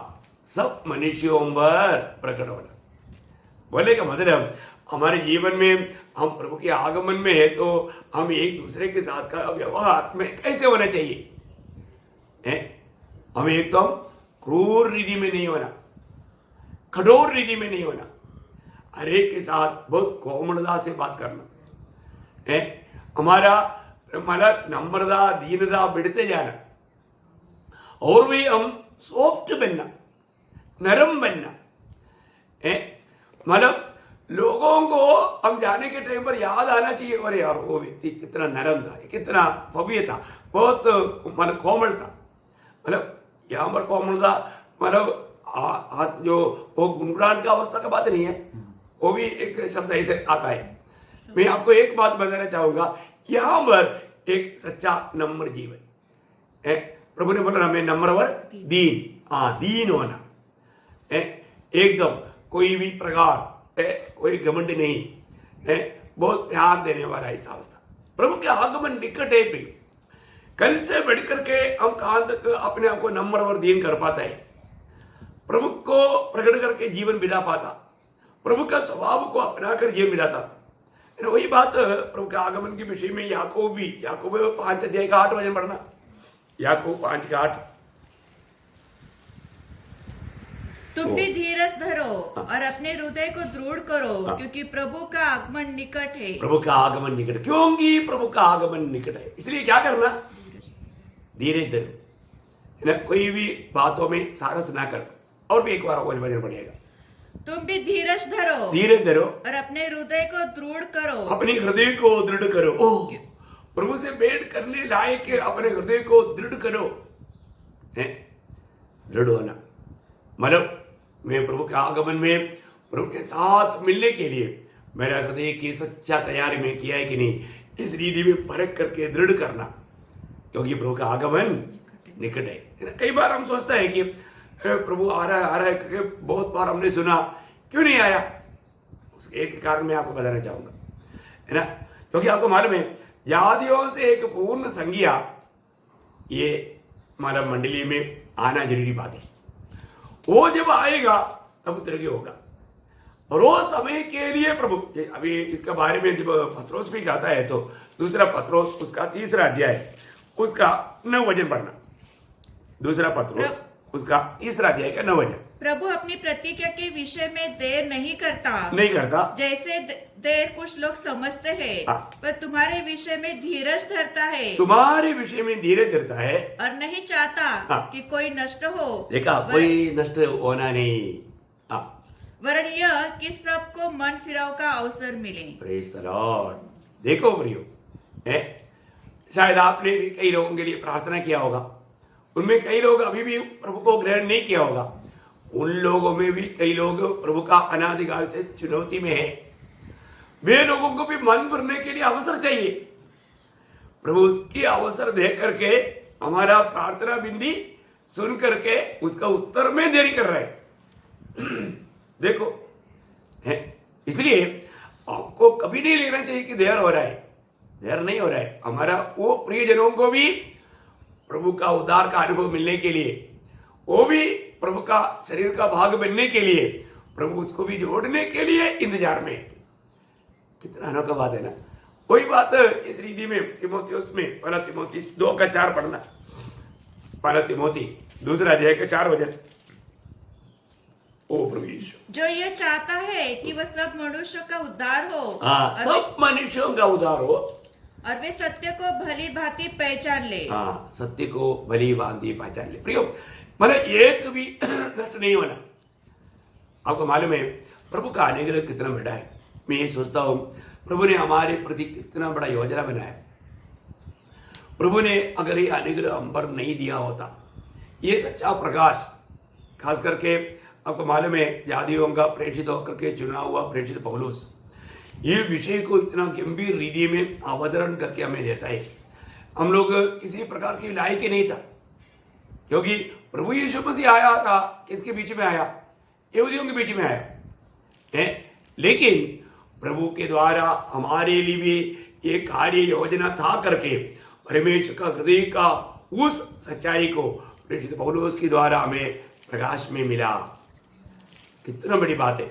सब मनुष्यों पर प्रकट होना। बोले का मतलब हमारे जीवन में हम प्रभु के आगमन में है तो हम एक दूसरे के साथ का व्यवहार में कैसे होना चाहिए? हमें एकदम क्रूर रीति में नहीं होना, कठोर रीति में नहीं होना, हर एक के साथ बहुत कोमलता से बात करना, हमारा मतलब नम्रता दीनता बढ़ते जाना, और भी हम सॉफ्ट बनना, नरम बनना, मतलब लोगों को हम जाने के टाइम पर याद आना चाहिए, अरे यार वो व्यक्ति कितना नरम था, कितना भव्य था, बहुत मतलब कोमल था। मतलब यहाँ पर कोमलता मतलब जो वो गुनगुनाने का अवस्था का बात नहीं है, वो भी एक शब्द ऐसे आता है। मैं आपको एक बात बताना चाहूंगा, यहाँ पर एक सच्चा नम्र जीवन, प्रभु ने बोला हमें नम्र और दीन, दीन होना, एकदम कोई भी प्रकार कोई घमंड नहीं, बहुत प्यार देने वाला ऐसा अवस्था। प्रभु के आगमन निकट है, कल से बढ़कर के हम कहां तक अपने आप को नम्र और दीन कर पाता है, प्रभु को प्रकट करके जीवन बिता पाता, प्रभु का स्वभाव को अपना कर जीवन बिताता। वही बात प्रभु के आगमन के विषय में याकूब 5 अध्याय का 8 वचन पढ़ना, याकूब 5 का 8।
तुम भी धीरज धरो और अपने हृदय को दृढ़ करो, क्योंकि प्रभु का आगमन निकट है।
प्रभु का आगमन निकट, क्योंकि प्रभु का आगमन निकट है, इसलिए क्या करना? धीरज धरो, कोई भी बातों में सारस ना कर। और भी एक बार वचन पढ़िएगा,
तुम भी धीरज धरो
और
अपने हृदय को दृढ़ करो,
अपने हृदय को दृढ़ करो। प्रभु से भेंट करने लायक अपने हृदय को दृढ़ करो, दृढ़ होना मतलब मैं प्रभु के आगमन में प्रभु के साथ मिलने के लिए मेरा हृदय की सच्चा तैयारी में किया है कि नहीं, इस रीति में परख करके दृढ़ करना, क्योंकि प्रभु का आगमन निकट है। कई बार हम सोचते हैं कि प्रभु आ रहा है क्योंकि बहुत बार हमने सुना, क्यों नहीं आया? उसके एक कारण मैं आपको बताना चाहूंगा, है ना, क्योंकि आपको मालूम है जातियों से एक पूर्ण संज्ञा ये हमारा मंडली में आना जरूरी बात है। वो जब आएगा तब उतरगे होगा, और वो समय के लिए प्रभु, अभी इसके बारे में जब पत्रोस भी कहता है तो दूसरा पत्रोस उसका 3 अध्याय उसका 9 वचन पढ़ना, दूसरा पत्रोस उसका 3 अध्याय का 9 वचन।
प्रभु अपनी प्रतिज्ञा के विषय में देर नहीं करता, जैसे देर कुछ लोग समझते हैं, पर तुम्हारे विषय में धीरज धरता है, और नहीं चाहता कि कोई नष्ट हो। देखा,
कोई नष्ट होना नहीं,
वरन यह कि सबको मन फिराव का अवसर मिले।
Praise the Lord. देखो प्रियो, शायद आपने भी कई लोगों के लिए प्रार्थना किया होगा, उनमें कई लोग अभी भी प्रभु को ग्रहण नहीं किया होगा। उन लोगों में भी कई लोग प्रभु का अनादिकाल से चुनौती में है। वे लोगों को भी मन भरने के लिए अवसर चाहिए। प्रभु उसकी अवसर दे करके हमारा प्रार्थना बिंदी सुन करके उसका उत्तर में देरी कर रहा है। देखो है, इसलिए आपको कभी नहीं लेना चाहिए कि देर हो रहा है। देर नहीं हो रहा है। हमारा वो प्रियजनों को भी प्रभु का उद्धार का अनुभव मिलने के लिए, वो भी प्रभु का शरीर का भाग बनने के लिए, प्रभु उसको भी जोड़ने के लिए इंतजार में। कितना अनोखा बात है ना। वही बात इस रीति में तिमोथियुस में पहला तिमोथी 2:4 पढ़ना। पहला तिमोथी 2 अध्याय के 4 वचन। ओ प्रभु यीशु,
जो ये चाहता है कि वह सब मनुष्यों का उद्धार हो
हाँ, सब मनुष्यों का उद्धार हो
और वे सत्य को भली भांति पहचान ले।
हाँ, सत्य को भली भांति पहचान ले। प्रियो, मतलब एक भी नष्ट नहीं होना। आपको मालूम है प्रभु का अनुग्रह कितना बड़ा है। मैं ये सोचता हूँ प्रभु ने हमारे प्रति कितना बड़ा योजना बनाया। प्रभु ने अगर ये अनुग्रह हम पर नहीं दिया होता, ये सच्चा प्रकाश, खास करके आपको मालूम है जादियों का प्रेषित होकर के चुना हुआ प्रेषित पौलुस ये विषय को इतना गंभीर रीति में अवतरण करके हमें देता है। हम लोग किसी प्रकार की लायक नहीं था, क्योंकि प्रभु यीशु मसीह आया था, किसके बीच में आया? यहूदियों के बीच में आया है। लेकिन प्रभु के द्वारा हमारे लिए भी एक कार्य योजना था करके परमेश्वर का हृदय का उस सच्चाई को प्रेषित पौलुस के द्वारा हमें प्रकाश में मिला। कितना बड़ी बात है।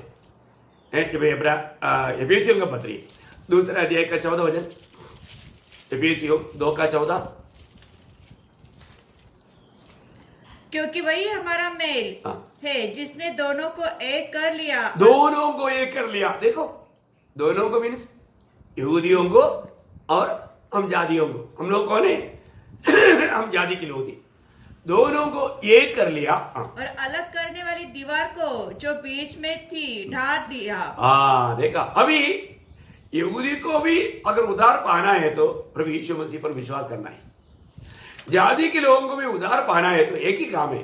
जब एफेसियों का पत्री 2 अध्याय का 14 वचन, एफेसियों 2:14।
क्योंकि वही हमारा मेल है जिसने दोनों को एक कर लिया।
दोनों को एक कर लिया। देखो, दोनों को मीन्स यहूदियों को और हम जातियों को। हम लोग कौन है? हम जाति के लोग थे। दोनों को एक कर लिया
और अलग करने वाली दीवार को जो बीच में थी ढा दिया।
हाँ, देखा। अभी यहूदी को भी अगर उद्धार पाना है तो प्रभु यीशु मसीह पर विश्वास करना है। जाति के लोगों को भी उद्धार पाना है तो एक ही काम है,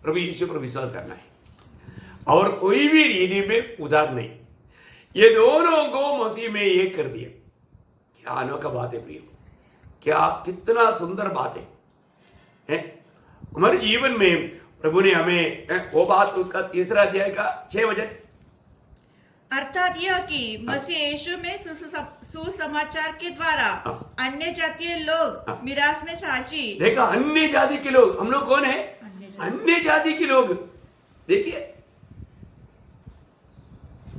प्रभु यीशु पर विश्वास करना है। और कोई भी रीति में उद्धार नहीं। ये दोनों को मसीह में एक कर दिया। क्या अनोखा बात है प्रियो, क्या कितना सुंदर बात है। हमारे जीवन में प्रभु ने हमें वो बात, उसका 3 अध्याय का 6 वचन,
अर्थात यह कि मसीह यीशु में सुसमाचार के द्वारा अन्य जातीय लोग मिरास में साझी।
देखा, अन्य जाति के लोग। हम लोग कौन है? अन्य जाति के लोग। देखिए,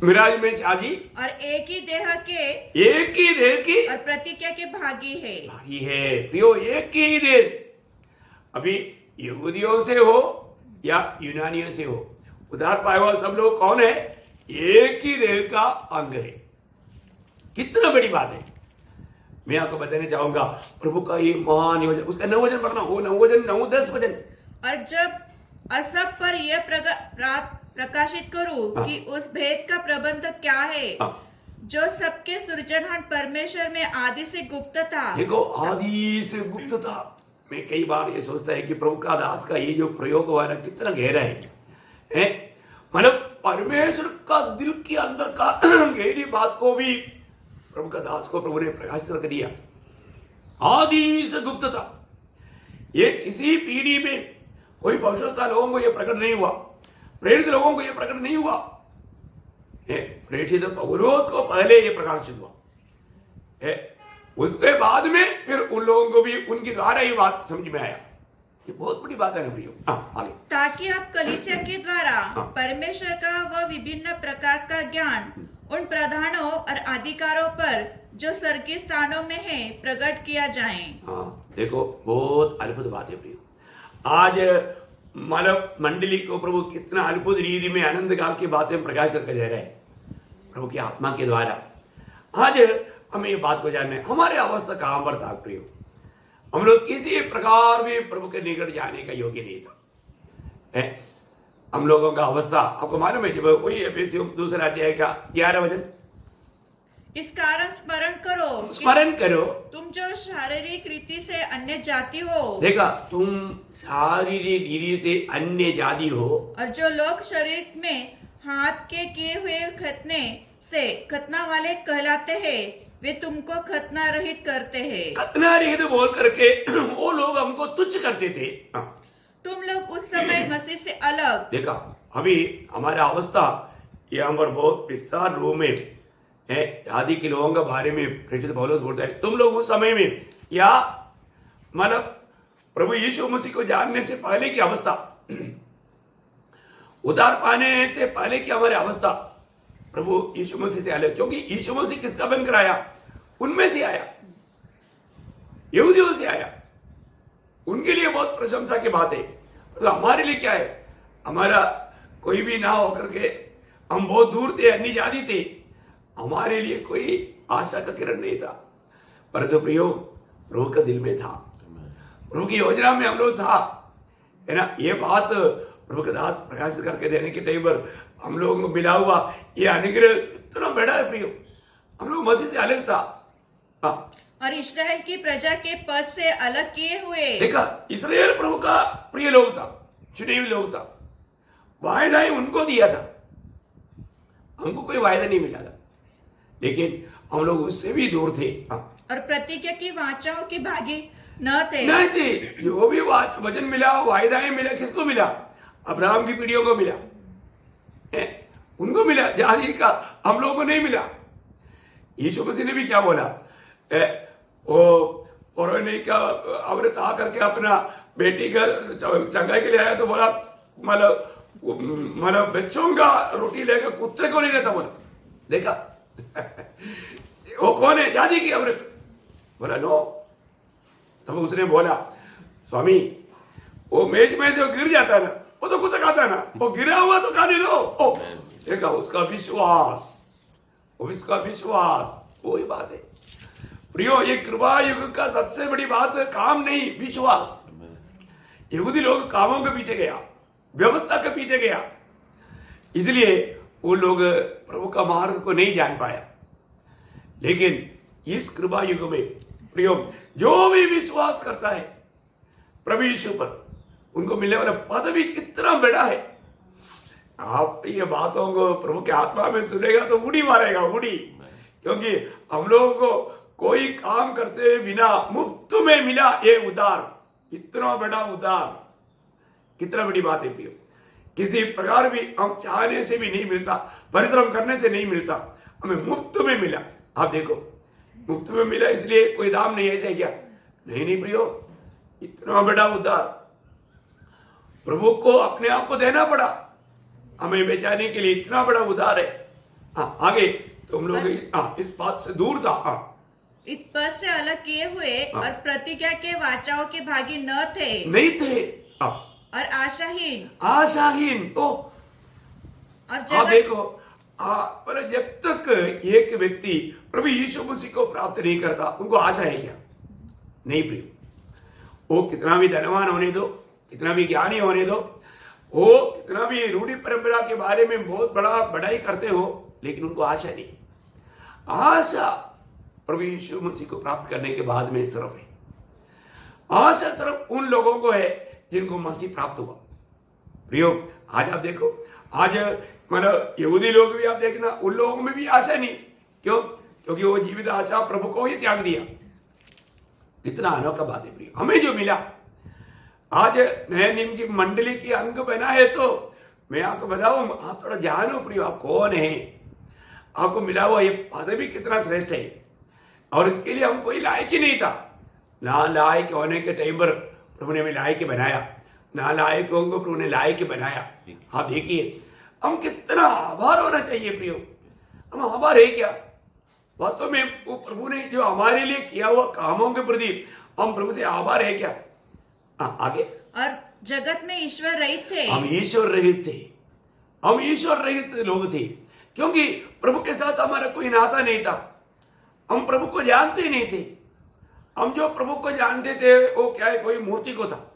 मिराज में साझी
और एक ही देह
की
और प्रतिज्ञा के भागी है।
प्रियो, एक ही देह। अभी यहूदियों से हो या यूनानियों से हो, उद्धार पाए हुआ सब लोग कौन है? एक ही देह का अंग है। कितना बड़ी बात है। मैं आपको बताना चाहूंगा प्रभु का ये महान योजना। उसका 9 वचन पढ़ना, वो 9 वचन 9-10 वचन।
और जब असब पर यह प्रकाशित करूं कि उस भेद का प्रबंध क्या है जो सबके सृजनहार परमेश्वर में आदि से गुप्त था।
देखो, आदि से गुप्त था। मैं कई बार ये सोचता है कि प्रभु का दास का ये जो प्रयोग हुआ ना, कितना गहरा है। मतलब परमेश्वर का दिल के अंदर का गहरी बात को भी प्रभु का दास को प्रभु ने प्रकाशित कर दिया। आदि से गुप्त था। ये किसी पीढ़ी में कोई भविष्यवक्ता लोगों को ये प्रकट नहीं हुआ, प्रेरित लोगों को ये प्रकट नहीं हुआ। प्रेषित पौलुस को पहले ये प्रकाशित हुआ। उसके बाद में फिर उन लोगों को भी उनके द्वारा ये बात समझ में आया। ये बहुत बड़ी बात है ना प्रियो। आगे,
ताकि आप कलीसिया के द्वारा परमेश्वर का वह विभिन्न प्रकार का ज्ञान उन प्रधानों और अधिकारों पर जो स्वर्गीय स्थानों में है प्रकट किया जाए।
देखो, बहुत अद्भुत बात है प्रियो। आज मानव मंडली को प्रभु कितना अद्भुत रीति में आनंद काल की बातें प्रकाश करके दे रहे हैं प्रभु की आत्मा के द्वारा। आज हमें ये बात को जानना है, हमारे अवस्था कहां पर था प्रियो। हम लोग किसी प्रकार भी प्रभु के निकट जाने का योग्य नहीं था। हम लोगों का अवस्था आपको मालूम है। जब वही एफेसियों 2 अध्याय का 11 वचन,
इस कारण स्मरण करो कि
स्मरण करो।
तुम जो शारीरिक रीति से अन्य जाति हो
देखा, तुम शारीरिक रीति से अन्य जाति हो,
और जो लोग शरीर में हाथ के किए हुए खतने से खतना वाले कहलाते हैं, वे तुमको खतना रहित करते हैं।
खतना रहित बोल करके वो लोग हमको तुच्छ करते थे। हाँ,
तुम लोग उस समय मसीह से अलग
देखा, अभी हमारा अवस्था यहाँ पर बहुत विस्तार रूप में है। आदि के लोगों के बारे में प्रेरित पौलुस बोलता है, तुम लोग उस समय में या मतलब प्रभु यीशु मसीह को जानने से पहले की अवस्था, उद्धार पाने से पहले की हमारी अवस्था प्रभु यीशु मसीह से अलग। क्योंकि यीशु मसीह किसका बनकर आया? उनमें से आया, यहूदियों से आया। उनके लिए बहुत प्रशंसा की बात है। तो हमारे लिए क्या है? हमारा कोई भी ना होकर के हम बहुत दूर थे, अन्य जाति थे, हमारे लिए कोई आशा का किरण नहीं था। परंतु प्रियो, प्रभु का दिल में था, प्रभु की योजना में हम लोग था, है ना। ये बात प्रभु के दास प्रकाशित करके देने के टाइम पर हम लोगों को मिला हुआ ये अनुग्रह इतना बड़ा है प्रियो। हम लोग मसीह से अलग था। हाँ,
और इस्राएल की प्रजा के पद से अलग किए हुए।
देखा, इस्राएल प्रभु का प्रिय लोग था, चुने हुए लोग था। वायदा ही उनको दिया था, हमको कोई वायदा नहीं मिला था, लेकिन हम लोग उससे भी दूर थे। हाँ,
और प्रतिज्ञा की वाचाओं की भागी न थे।
नहीं थे। जो भी वचन मिला, वायदाएं मिला, किसको मिला? अब्राहम की पीढ़ियों को मिला, उनको मिला। जाति का हम लोगों को नहीं मिला। यीशु मसीह ने भी क्या बोला? वो पौरोहित्य का अवृत आकर के अपना बेटी का चंगाई के लिए आया तो बोला, मतलब बच्चों का रोटी लेकर कुत्ते को नहीं देता। बोला, देखा वो कौन है? जाति की अवृत। बोला नो। तब उसने बोला, स्वामी वो मेज में जो गिर जाता है ना, वो तो कुत्ता खाता है ना, वो गिरा हुआ तो खाने दो। ओ, देखा उसका विश्वास, उसका विश्वास, वही बात है प्रियो। ये कृपा युग का सबसे बड़ी बात काम नहीं, विश्वास। यहूदी लोग कामों के पीछे गया, व्यवस्था के पीछे गया, इसलिए वो लोग प्रभु का मार्ग को नहीं जान पाया। लेकिन इस कृपा युग में प्रियो, जो भी विश्वास करता है प्रभु यीशु पर, उनको मिलने वाला पद भी कितना बड़ा है। आप ये बातों को प्रभु के आत्मा में सुनेगा तो उड़ी मारेगा, उड़ी। क्योंकि हम लोगों को कोई काम करते हुए बिना मुफ्त में मिला ये उद्धार, इतना बड़ा उद्धार, कितना बड़ी बात है प्रियो। किसी प्रकार भी हम चाहने से भी नहीं मिलता, परिश्रम करने से नहीं मिलता, हमें मुफ्त में मिला। आप देखो, मुफ्त में मिला, इसलिए कोई दाम नहीं, ऐसे क्या? नहीं प्रियो, इतना बड़ा उद्धार प्रभु को अपने आप को देना पड़ा हमें बेचाने के लिए, इतना बड़ा उद्धार है। हाँ, आगे तुम लोग इस बात से दूर था। हाँ,
इस पद से अलग किए हुए और प्रतिज्ञा के वाचाओं के भागी न थे,
नहीं थे। हाँ,
और आशाहीन,
आशाहीन। ओ,
और
आप देखो, पर जब तक एक व्यक्ति प्रभु यीशु मसीह को प्राप्त नहीं करता, उनको आशा है क्या? नहीं प्रिय। वो कितना भी धनवान होने दो, कितना भी ज्ञानी होने दो, वो कितना भी रूढ़ी परंपरा के बारे में बहुत बड़ा बड़ाई करते हो, लेकिन उनको आशा नहीं। आशा प्रभु यीशु मसीह को प्राप्त करने के बाद में सिर्फ है। आशा सिर्फ उन लोगों को है जिनको मसीह प्राप्त हुआ। प्रियो, आज आप देखो, आज मतलब यहूदी लोग भी आप देखना, उन लोगों में भी आशा नहीं। क्यों? क्योंकि वो जीवित आशा प्रभु को ही त्याग दिया। कितना अनोखा बात है प्रियो, हमें जो मिला। आज नए नियम की मंडली की अंग बना है, तो मैं आपको बताऊं, आप थोड़ा जानो प्रियो, आप कौन है, आपको मिला हुआ ये पदवी कितना श्रेष्ठ है। और इसके लिए हम कोई लायक ही नहीं था। ना लायक होने के टाइम पर प्रभु ने हमें लायक बनाया, ना लायकों को प्रभु ने लायक बनाया। आप देखिए, हम कितना आभार होना चाहिए प्रियो। हम आभार है क्या? वास्तव में वो प्रभु ने जो हमारे लिए किया हुआ कामों के प्रति हम प्रभु से आभार है क्या? आगे,
और जगत में ईश्वर रहित थे।
हम ईश्वर रहित थे, हम ईश्वर रहित लोग थे, क्योंकि प्रभु के साथ हमारा कोई नाता नहीं था। हम प्रभु को जानते ही नहीं थे। हम जो प्रभु को जानते थे वो क्या है, कोई मूर्ति को था।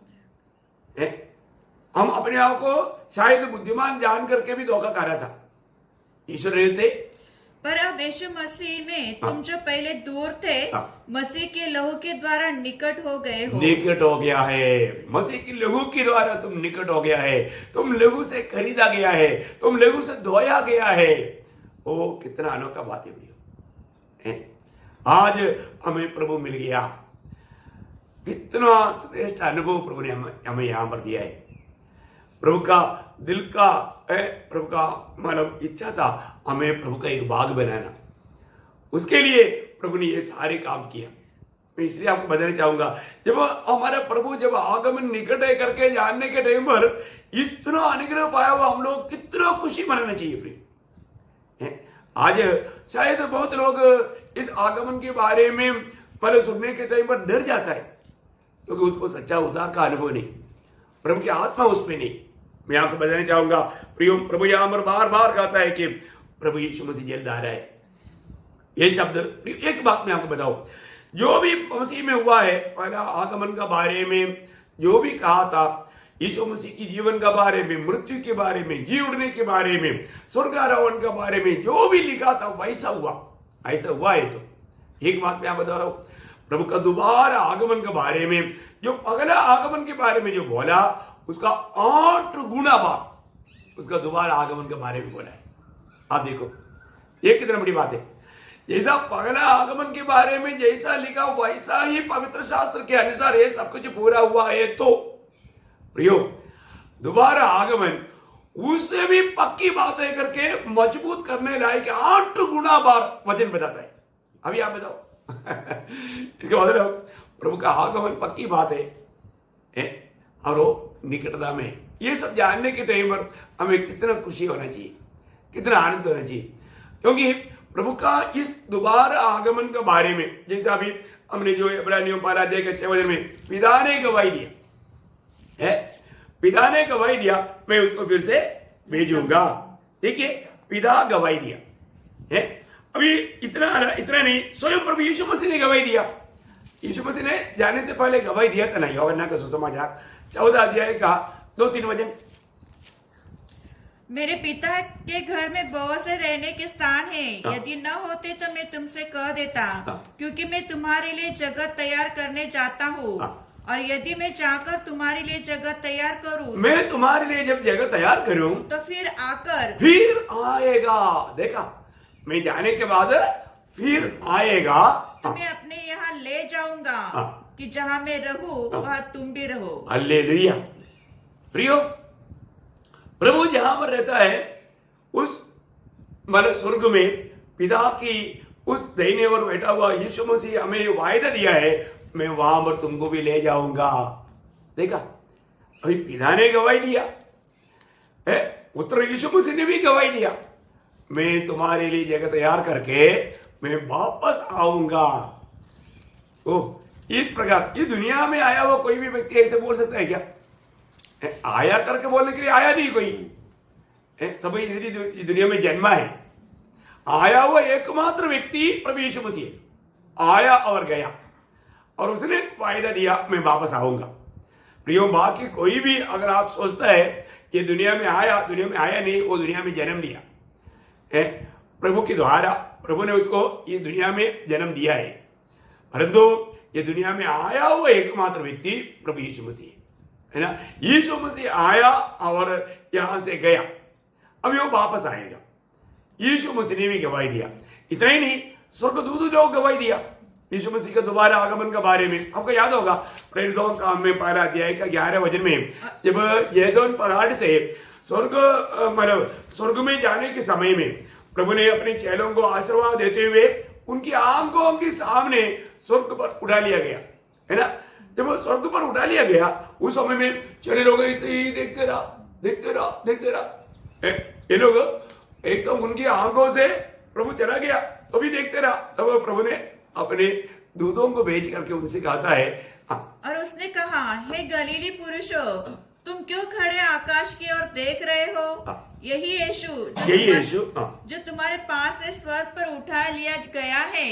हम अपने आप को शायद बुद्धिमान जान करके भी धोखा खा रहा था। ईश्वर रहित थे,
पर अब यीशु मसीह में
हाँ।
तुम जो पहले दूर थे,
हाँ।
मसीह के लहू के द्वारा निकट हो गए हो।
निकट हो गया है। मसीह की लहू के द्वारा तुम निकट हो गया है। तुम लहू से खरीदा गया है। तुम लहू से धोया गया है। ओ कितना अनोखा बात है प्रियो। हैं? आज हमें प्रभु मिल गया। कितना श्रेष्ठ अनुभव प्रभु ने हमें यहां पर दिया है। प्रभु का दिल का प्रभु का मतलब इच्छा था हमें प्रभु का एक बाग बनाना। उसके लिए प्रभु ने ये सारे काम किया। मैं इसलिए आपको बताना चाहूंगा, जब हमारा प्रभु जब आगमन निकट है करके जानने के टाइम पर इतना अनुग्रह पाया हुआ हम लोग कितना खुशी मनाना चाहिए प्रिय। आज शायद बहुत लोग इस आगमन के बारे में मतलब सुनने के टाइम पर डर जाता है, क्योंकि उसको सच्चा उद्धार का अनुभव नहीं, प्रभु की आत्मा उसमें नहीं। मैं आपको बताना चाहूंगा प्रियो, प्रभु यहां पर बार बार कहता है कि प्रभु यीशु मसीह जल्द आ रहा है। ये शब्द, एक बात मैं आपको बताऊं, जो भी मसीह में हुआ है, पहला आगमन का बारे में जो भी कहा था, यीशु मसीह की जीवन का बारे में, मृत्यु के बारे में, जी उड़ने के बारे में, स्वर्गारोहण के बारे में जो भी लिखा था वैसा हुआ। ऐसा हुआ है। तो एक बात मैं आपको बताऊं, प्रभु का दोबारा आगमन के बारे में, जो पहला आगमन के बारे में जो बोला, उसका 8 गुना बार उसका दोबारा आगमन के बारे में बोला है। आप देखो ये कितना बड़ी बात है। जैसा पहला आगमन के बारे में जैसा लिखा वैसा ही पवित्र शास्त्र के अनुसार ये सब कुछ पूरा हुआ है। तो प्रियो, दोबारा आगमन उससे भी पक्की बात है करके मजबूत करने लायक 8 गुना बार वचन बताता है। अभी आप बताओ इसका मतलब प्रभु का आगमन पक्की बात है और वो निकटता में। ये सब जानने के टाइम पर हमें कितना खुशी होना चाहिए, कितना आनंद होना चाहिए, क्योंकि प्रभु का इस दोबारा आगमन के बारे में जैसा अभी हमने जो इब्रानियों 12 के 6 में पिता ने गवाही दिया है, पिता ने गवाही दिया मैं उसको फिर से भेजूंगा। देखिए पिता गवाही दिया है। अभी इतना नहीं, स्वयं प्रभु यीशु मसीह ने गवाही दिया। यीशु मसीह ने जाने से पहले गवाही दिया था। नहीं यूहन्ना का सुसमाचार 14 अध्याय का 2-3 वचन,
मेरे पिता के घर में बहुत से रहने के स्थान हैं।
हाँ।
यदि न होते तो मैं तुमसे कह देता,
हाँ।
क्योंकि मैं तुम्हारे लिए जगह तैयार करने जाता हूँ।
हाँ।
और यदि मैं जाकर तुम्हारे लिए जगह तैयार करूँ,
मैं तुम्हारे लिए जब जगह तैयार करूं
तो फिर आकर
फिर आएगा। देखा, मैं जाने के बाद फिर आएगा,
तुम्हें अपने यहाँ ले जाऊंगा,
हाँ।
कि जहाँ मैं रहूं
हाँ।
वहाँ तुम भी रहो।
हालेलुया। प्रियो, प्रभु जहां पर रहता है उस मतलब स्वर्ग में पिता की उस दाहिने ओर बैठा हुआ यीशु मसीह हमें वायदा दिया है, मैं वहां पर तुमको भी ले जाऊंगा। देखा, अभी पिता ने गवाही दिया है, पुत्र यीशु मसीह ने भी गवाही दिया, मैं तुम्हारे लिए जगह तैयार करके मैं वापस आऊंगा। ओह, इस प्रकार ये दुनिया में आया हुआ कोई भी व्यक्ति ऐसे बोल सकता है क्या? आया करके बोलने के लिए आया नहीं कोई, सभी इसी दुनिया में जन्मा है। आया हुआ एकमात्र व्यक्ति प्रभु यीशु मसीह आया और गया, और उसने वायदा दिया मैं वापस आऊंगा। प्रियो, बाकी कोई भी अगर आप सोचता है ये दुनिया में आया नहीं, वो दुनिया में जन्म लिया है प्रभु के द्वारा। प्रभु ने उसको ये दुनिया में जन्म दिया है, परंतु ये दुनिया में आया हुआ एकमात्र व्यक्ति प्रभु यीशु मसीह है ना। यीशु मसीह आया और यहां से गया, अभी वो वापस आएगा। यीशु मसीह ने भी गवाही दिया। इतना ही नहीं, स्वर्गदूत लोग गवाही दिया यीशु मसीह के दोबारा आगमन के बारे में। आपको याद होगा प्रेरितों का में 12 अध्याय का 11 वचन में, जब यहूदन पहाड़ से स्वर्ग में जाने के समय में प्रभु ने अपने चेलों को आशीर्वाद देते हुए उनकी आंखों के सामने स्वर्ग पर उठा लिया गया है ना। जब वो स्वर्ग पर उठा लिया गया उस समय में चले लोग ऐसे ही देखते रहा। ये लोग एकदम उनकी आंखों से प्रभु चला गया तो भी देखते रहा। तब तो प्रभु ने अपने दूतों को भेज करके उनसे कहता है, हाँ।
और उसने कहा, हे गलीली पुरुषों, तुम क्यों खड़े आकाश की ओर देख रहे हो? यही यीशु जो तुम्हारे पास से स्वर्ग पर उठा लिया गया है,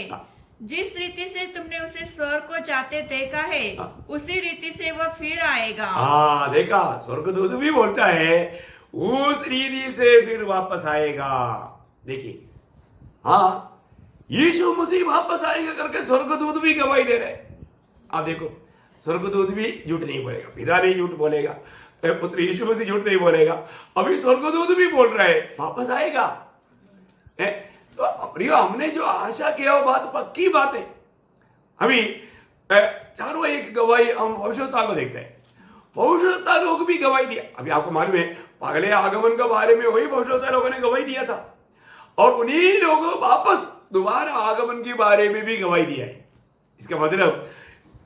जिस रीति से तुमने उसे स्वर्ग को जाते देखा है, उसी रीति से वह फिर आएगा।
देखा, स्वर्गदूत भी बोलता है उस रीति से फिर वापस आएगा। देखिए हाँ, यीशु मसीह वापस आएगा करके स्वर्गदूत भी गवाही दे रहे हैं। आप देखो, स्वर्गदूत भी झूठ नहीं बोलेगा, पिता नहीं झूठ बोलेगा, पुत्र यीशु मसीह झूठ नहीं बोलेगा, अभी स्वर्गदूत भी बोल रहा है वापस आएगा। तो प्रियो, हमने जो आशा किया वो बात पक्की बात है। अभी चारों एक गवाही हम भविष्यवक्ता को देखते हैं, भविष्यवक्ता लोग भी गवाही दिया। अभी आपको मालूम है, पहले आगमन के बारे में वही भविष्यवक्ता लोगों ने गवाही दिया था, और उन्हीं लोगों वापस दोबारा आगमन के बारे में भी गवाही दिया है। इसका मतलब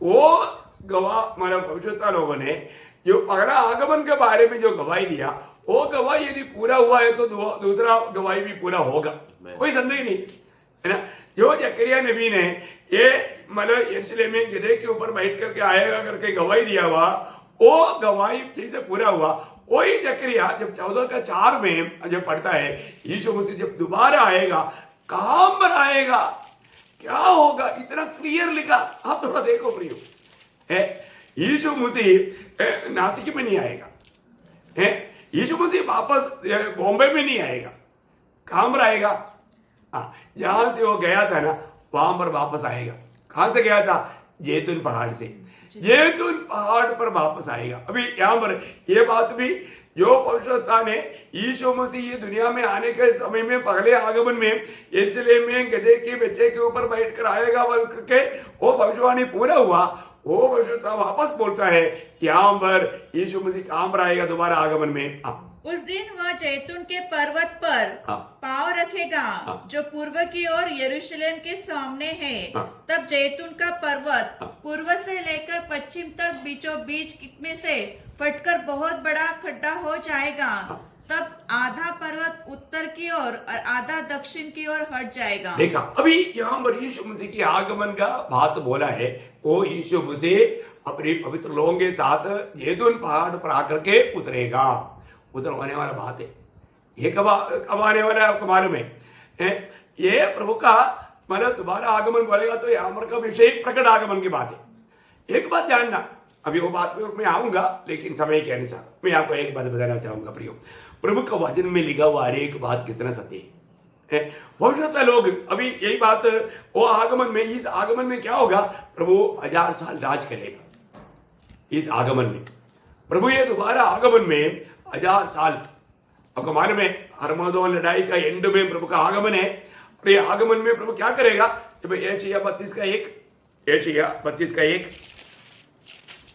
वो गवाह मतलब भविष्यवक्ता लोगों ने जो पहला आगमन के बारे में जो गवाही दिया, वो गवाही यदि पूरा हुआ है तो दूसरा गवाही भी पूरा होगा, कोई संदेह नहीं है ना। जो जकरिया नबी ने ये मतलब यरूशलेम में गधे के ऊपर बैठ करके आएगा करके गवाही दिया हुआ, वो गवाही जैसे पूरा हुआ, वही जकरिया जब 14:4 में जब पढ़ता है, यीशु मसीह जब दोबारा आएगा कहां पर आएगा, क्या होगा, इतना क्लियर लिखा। आप थोड़ा देखो प्रियो, यीशु मसीह नासिक में नहीं आएगा, यीशु मसीह वापस बॉम्बे में नहीं आएगा, कहां पर आएगा, जहां से वो गया था ना वहां पर वापस आएगा। कहां से गया था, जैतून पहाड़ से, जैतून पहाड़ पर वापस आएगा। अभी यहाँ पर ये बात भी जो भविष्यवक्ता ने यीशु मसीह ये दुनिया में आने के समय में पहले आगमन में यरूशलेम में गधे के बच्चे के ऊपर बैठकर आएगा बोल करके वो भविष्यवाणी पूरा हुआ, वो भविष्यवक्ता वापस बोलता है यहाँ पर यीशु मसीह कहां पर आएगा दोबारा आगमन में।
उस दिन वह जैतून के पर्वत पर पांव रखेगा जो पूर्व की ओर यरूशलेम के सामने है। तब जैतून का पर्वत पूर्व से लेकर पश्चिम तक बीचों बीच में से फटकर बहुत बड़ा खड्डा हो जाएगा। तब आधा पर्वत उत्तर की ओर और आधा दक्षिण की ओर हट जाएगा।
देखा, अभी यहाँ पर यीशु मसीह की आगमन का बात बोला है, वो यीशु मसीह अपने पवित्र लोगों के साथ जैतून पहाड़ पर आकर के उतरेगा, उधर होने वाला बात है। ये कब आने वाला है आपको मालूम है? ये प्रभु का मतलब दोबारा आगमन बोलेगा तो यहाँ पर का विषय प्रकट आगमन की बात है। एक बात जानना, अभी वो बात में आऊंगा लेकिन समय के अनुसार मैं आपको एक बात बताना चाहूंगा प्रियो, प्रभु का वचन में लिखा हुआ हर एक बात कितना सत्य है। भविष्यवक्ता लोग अभी यही बात, वो आगमन में, इस आगमन में क्या होगा, प्रभु 1000 साल राज करेगा। इस आगमन में प्रभु ये दोबारा आगमन में 1000 साल, आपको मालूम है हरमोदोन लड़ाई का एंड में प्रभु का आगमन है। और ये आगमन में प्रभु क्या करेगा, जब यशायाह 32:1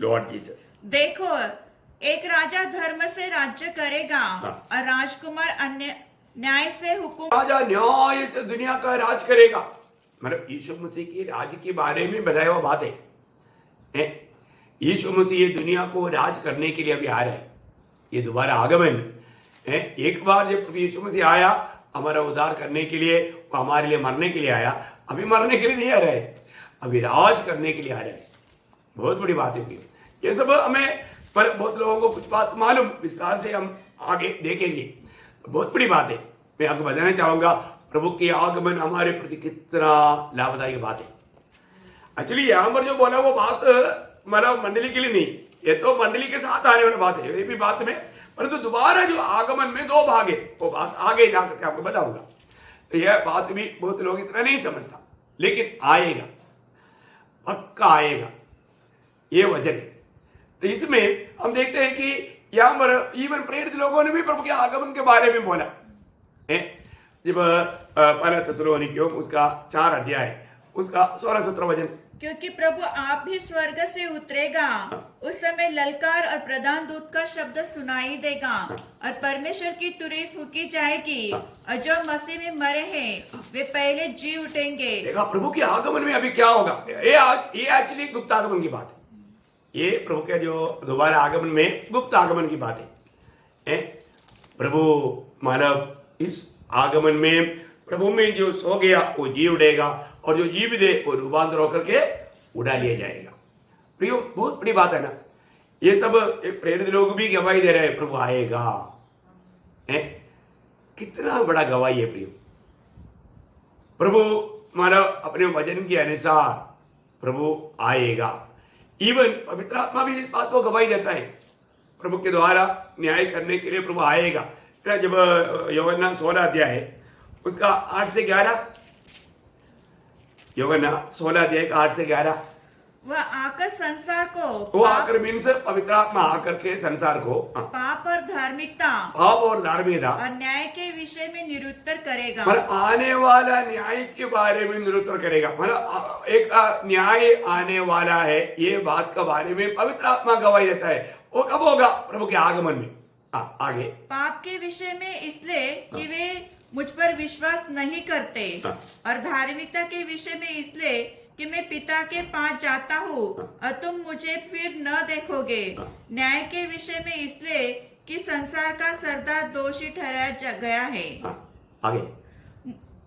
लॉर्ड जीसस,
देखो एक राजा धर्म से राज्य करेगा और राजकुमार अन्य न्याय से हुकुम,
राजा न्याय से दुनिया का राज करेगा। मतलब यीशु मसीह की राज के बारे में बताया हुआ बात है। यीशु मसीह ये दुनिया को राज करने के लिए अभी आ रहा है। ये दोबारा आगमन है। एक बार जब प्रभु यीशु मसीह आया हमारा उद्धार करने के लिए, वो हमारे लिए मरने के लिए आया, अभी मरने के लिए नहीं आ रहा है, अभी राज करने के लिए आ रहा है। बहुत बड़ी बात है। ये सब हमें पर बहुत लोगों को कुछ बात मालूम, विस्तार से हम आगे देखेंगे। बहुत बड़ी बात है। मैं आपको बताना चाहूंगा प्रभु के आगमन हमारे प्रति कितना लाभदायक बात है। एक्चुअली यहाँ पर जो बोला वो बात मतलब मंडली के लिए नहीं, ये तो मंडली के साथ आने वाली बात है, ये भी बात में, परंतु दोबारा जो आगमन में 2 भाग है, वो बात आगे जाकर के आपको बताऊंगा। तो यह बात भी बहुत लोग इतना नहीं समझता, लेकिन आएगा, पक्का आएगा, ये वचन है। तो इसमें हम देखते हैं कि यहाँ पर इवन प्रेरित लोगों ने भी प्रभु के आगमन के बारे में बोला है। जब पहला थिस्सलुनीकियों उसका 4 अध्याय उसका 16-17 वचन,
क्योंकि प्रभु आप भी स्वर्ग से उतरेगा, उस समय ललकार और प्रधान दूत का शब्द सुनाई देगा और परमेश्वर की तुरही फूकी जाएगी और जो मसीह में मरे हैं वे पहले जी उठेंगे।
देखा प्रभु के आगमन में अभी क्या होगा, ये एक्चुअली गुप्त आगमन की बात है। ये प्रभु के जो दोबारा आगमन में गुप्त आगमन की बात है। प्रभु मानव इस आगमन में प्रभु में जो सो गया वो जी उड़ेगा और जो जी भी दे वो रूपांतर होकर के उड़ा लिया जाएगा। प्रियो बहुत बड़ी बात है ना। ये सब प्रेरित लोग भी गवाही दे रहे हैं प्रभु आएगा। कितना बड़ा गवाही है प्रियो। प्रभु मानव अपने वचन के अनुसार प्रभु आएगा। इवन पवित्र आत्मा भी इस बात को गवाही देता है, प्रभु के द्वारा न्याय करने के लिए प्रभु आएगा। जब यूहन्ना 16 अध्याय उसका 8 से 11, यूहन्ना 16 अध्याय का 8 से 11।
वह आकर संसार को
वो आकर मीन्स पवित्र आत्मा आकर के संसार को
पाप और धार्मिकता
पाप और धार्मिकता
और न्याय के विषय में निरुत्तर करेगा।
मतलब आने वाला न्याय के बारे में निरुत्तर करेगा। मतलब एक न्याय आने वाला है, ये बात के बारे में पवित्र आत्मा गवाही देता है। वो कब होगा? प्रभु के आगमन में। आगे
पाप के विषय में इसलिए कि वे मुझ पर विश्वास नहीं करते, और धार्मिकता के विषय में इसलिए कि मैं पिता के पास जाता हूँ और तुम मुझे फिर न देखोगे। न्याय के विषय में इसलिए कि संसार का सरदार दोषी ठहराया गया है।
आगे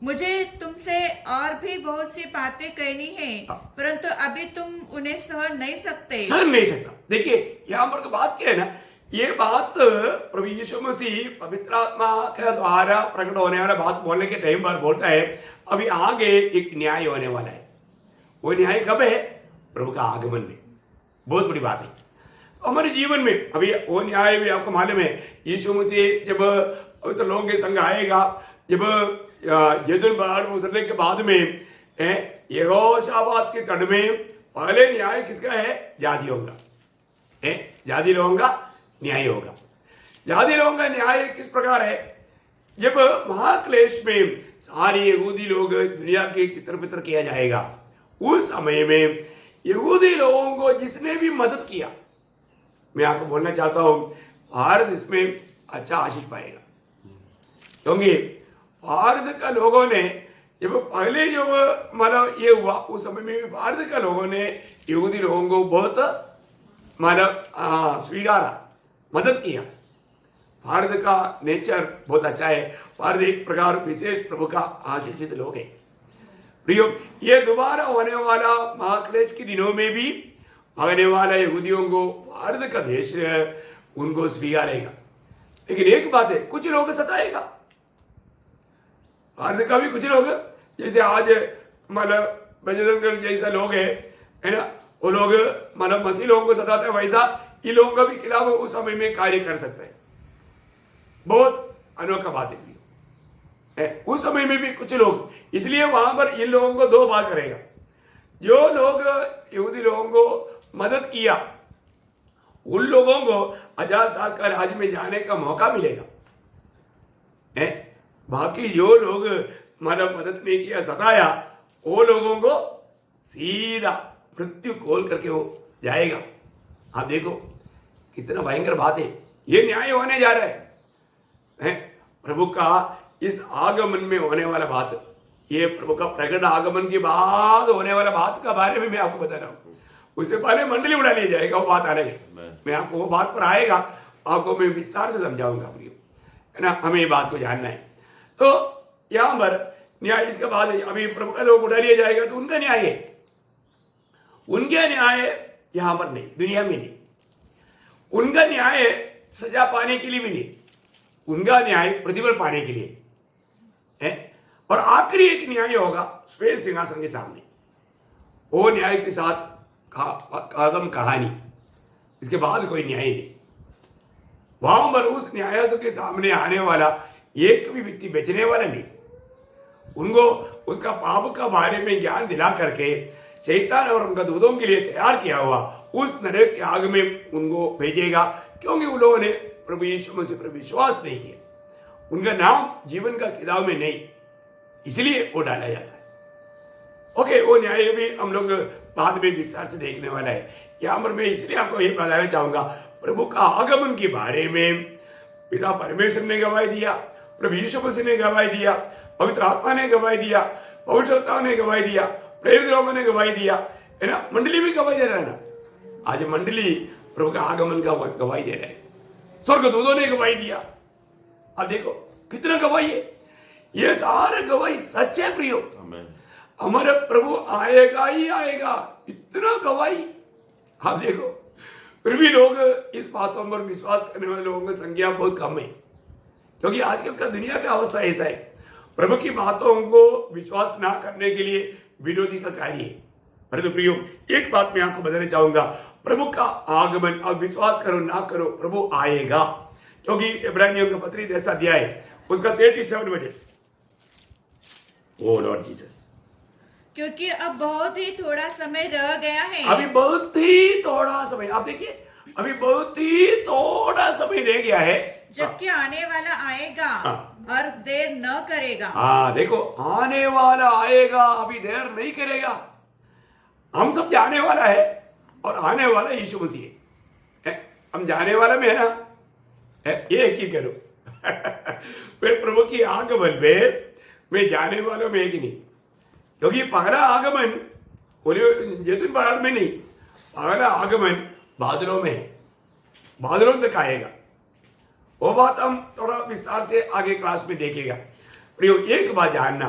मुझे तुमसे और भी बहुत सी बातें कहनी है, परंतु अभी तुम उन्हें सहन नहीं सकते।
सहन नहीं सकता। देखिए यहाँ पर बात क्या है ना, ये बात प्रभु यीशु मसीह पवित्र आत्मा के द्वारा प्रकट होने वाला बात बोलने के टाइम पर बोलता है अभी आगे एक न्याय होने वाला है। वो न्याय कब है? प्रभु का आगमन में। बहुत बड़ी बात है हमारे जीवन में। अभी वो न्याय भी आपको मालूम है, यीशु मसीह जब पवित्र लोगों के संग आएगा, जब जैतून पहाड़ में उतरने के बाद में यहोशापात के तट में पहले न्याय किसका है? जातियों का। जाति लोगों का न्याय होगा। जाति लोगों का न्याय किस प्रकार है? जब महाक्लेश में सारे यहूदी लोग दुनिया के तितर बितर किया जाएगा, उस समय में यहूदी लोगों को जिसने भी मदद किया, मैं आपको बोलना चाहता हूं भारत इसमें अच्छा आशीष पाएगा। क्योंकि भारत का लोगों ने जब पहले जो मतलब ये हुआ, उस समय में भी भारत का लोगों ने यहूदी लोगों को बहुत मतलब स्वीकारा, मदद किया। भारत का नेचर बहुत अच्छा है। भारत एक प्रकार विशेष प्रभु का आशीषित लोग है। प्रियो, ये दोबारा होने वाला महाक्लेश के दिनों में भी भागने वाला यहूदियों को भारत का देश उनको स्वीकारेगा। लेकिन एक बात है, कुछ लोग सताएगा भारत का भी। कुछ लोग जैसे आज मतलब बजरंग दल जैसा लोग है ना, वो लोग मतलब मसीह लोगों को सताते हैं, वैसा ये लोगों का भी खिलाफ उस समय में कार्य कर सकते हैं। बहुत अनोखा बात है। उस समय में भी कुछ लोग, इसलिए वहां पर इन लोगों को दो बात करेगा। जो लोग यहूदी लोगों को मदद किया, उन लोगों को 1000 साल का राज में जाने का मौका मिलेगा। बाकी जो लोग मतलब मदद नहीं किया, सताया, वो लोगों को सीधा मृत्यु खोल करके वो जाएगा। आप देखो कितना भयंकर बात है। ये न्याय होने जा रहा है। प्रभु का इस आगमन में होने वाला बात, ये प्रभु का प्रकट आगमन के बाद होने वाला बात का बारे में मैं आपको बता रहा हूं। उससे पहले मंडली उड़ा लिया जाएगा, वो बात अलग है। मैं आपको वो बात पर आएगा, आपको मैं विस्तार से समझाऊंगा प्रियो, है ना। हमें ये बात को जानना है। तो यहां पर न्याय इसके बाद अभी प्रभु का लोग उठा लिया जाएगा, तो उनका न्याय है। उनका न्याय यहां पर नहीं, दुनिया में नहीं। उनका न्याय सजा पाने के लिए भी नहीं, उनका न्याय प्रतिफल पाने के लिए है। और आखिरी एक न्याय होगा श्वेत सिंहासन के सामने। वो न्याय के साथ खत्म कहानी, इसके बाद कोई न्याय नहीं। वहां पर उस न्यायाधीश के सामने आने वाला एक भी व्यक्ति बेचने वाला नहीं। उनको उसका पाप का बारे में ज्ञान दिला करके शैतान और उनका दूतों के लिए तैयार किया हुआ उस नरक की आग में उनको भेजेगा, क्योंकि उन लोगों ने प्रभु यीशु मसीह पर विश्वास नहीं किया। उनका नाम जीवन का किताब में नहीं, इसलिए वो डाला जाता है। ओके, वो न्याय भी हम लोग बाद में विस्तार से देखने वाला है। यहाँ पर मैं इसलिए आपको ये बताना चाहूंगा, प्रभु का आगमन के बारे में पिता परमेश्वर ने गवाही दिया, प्रभु यीशु मसीह ने गवाही दिया, पवित्र आत्मा ने गवाही दिया, भविष्यवक्ताओं ने गवाही दिया, प्रेरित लोगों ने गवाही दिया, है ना। मंडली भी गवाही दे रहा है ना। आज मंडली प्रभु का आगमन का गवाही दे रहा है। स्वर्गदूतों ने गवाही दिया। अब देखो कितना गवाही है। ये सारे गवाही सच है प्रियो। हमारे प्रभु आएगा ही आएगा, इतना गवाही। आप देखो फिर भी लोग इस बातों पर विश्वास करने वाले लोगों की संख्या बहुत कम है, क्योंकि आजकल का दुनिया का अवस्था ऐसा है। प्रभु की बातों को विश्वास ना करने के लिए विरोधी का कार्य है। परंतु प्रियो, एक बात मैं आपको बताना चाहूंगा, प्रभु का आगमन, अब विश्वास करो ना करो, प्रभु आएगा। क्योंकि इब्रानियों का पत्री 10 अध्याय उसका 37 वचन, ओ लॉर्ड जीसस,
क्योंकि अब बहुत ही थोड़ा समय रह गया है।
अभी बहुत ही थोड़ा समय, आप देखिए अभी बहुत ही थोड़ा समय रह गया है,
जबकि आने वाला आएगा और देर न करेगा।
हाँ देखो, आने वाला आएगा, अभी देर नहीं करेगा। हम सब जाने वाला है और आने वाला यीशु मसीह है। हम जाने वाला में है ना, ये एक ही करो फिर प्रभु की आगमन में मैं जाने वालों में एक ही नहीं, क्योंकि पहला आगमन जैतून पहाड़ में नहीं, पहला आगमन बादलों में है, बादलों तक आएगा। वो बात हम थोड़ा विस्तार से आगे क्लास में देखेगा। प्रियो, एक बात जानना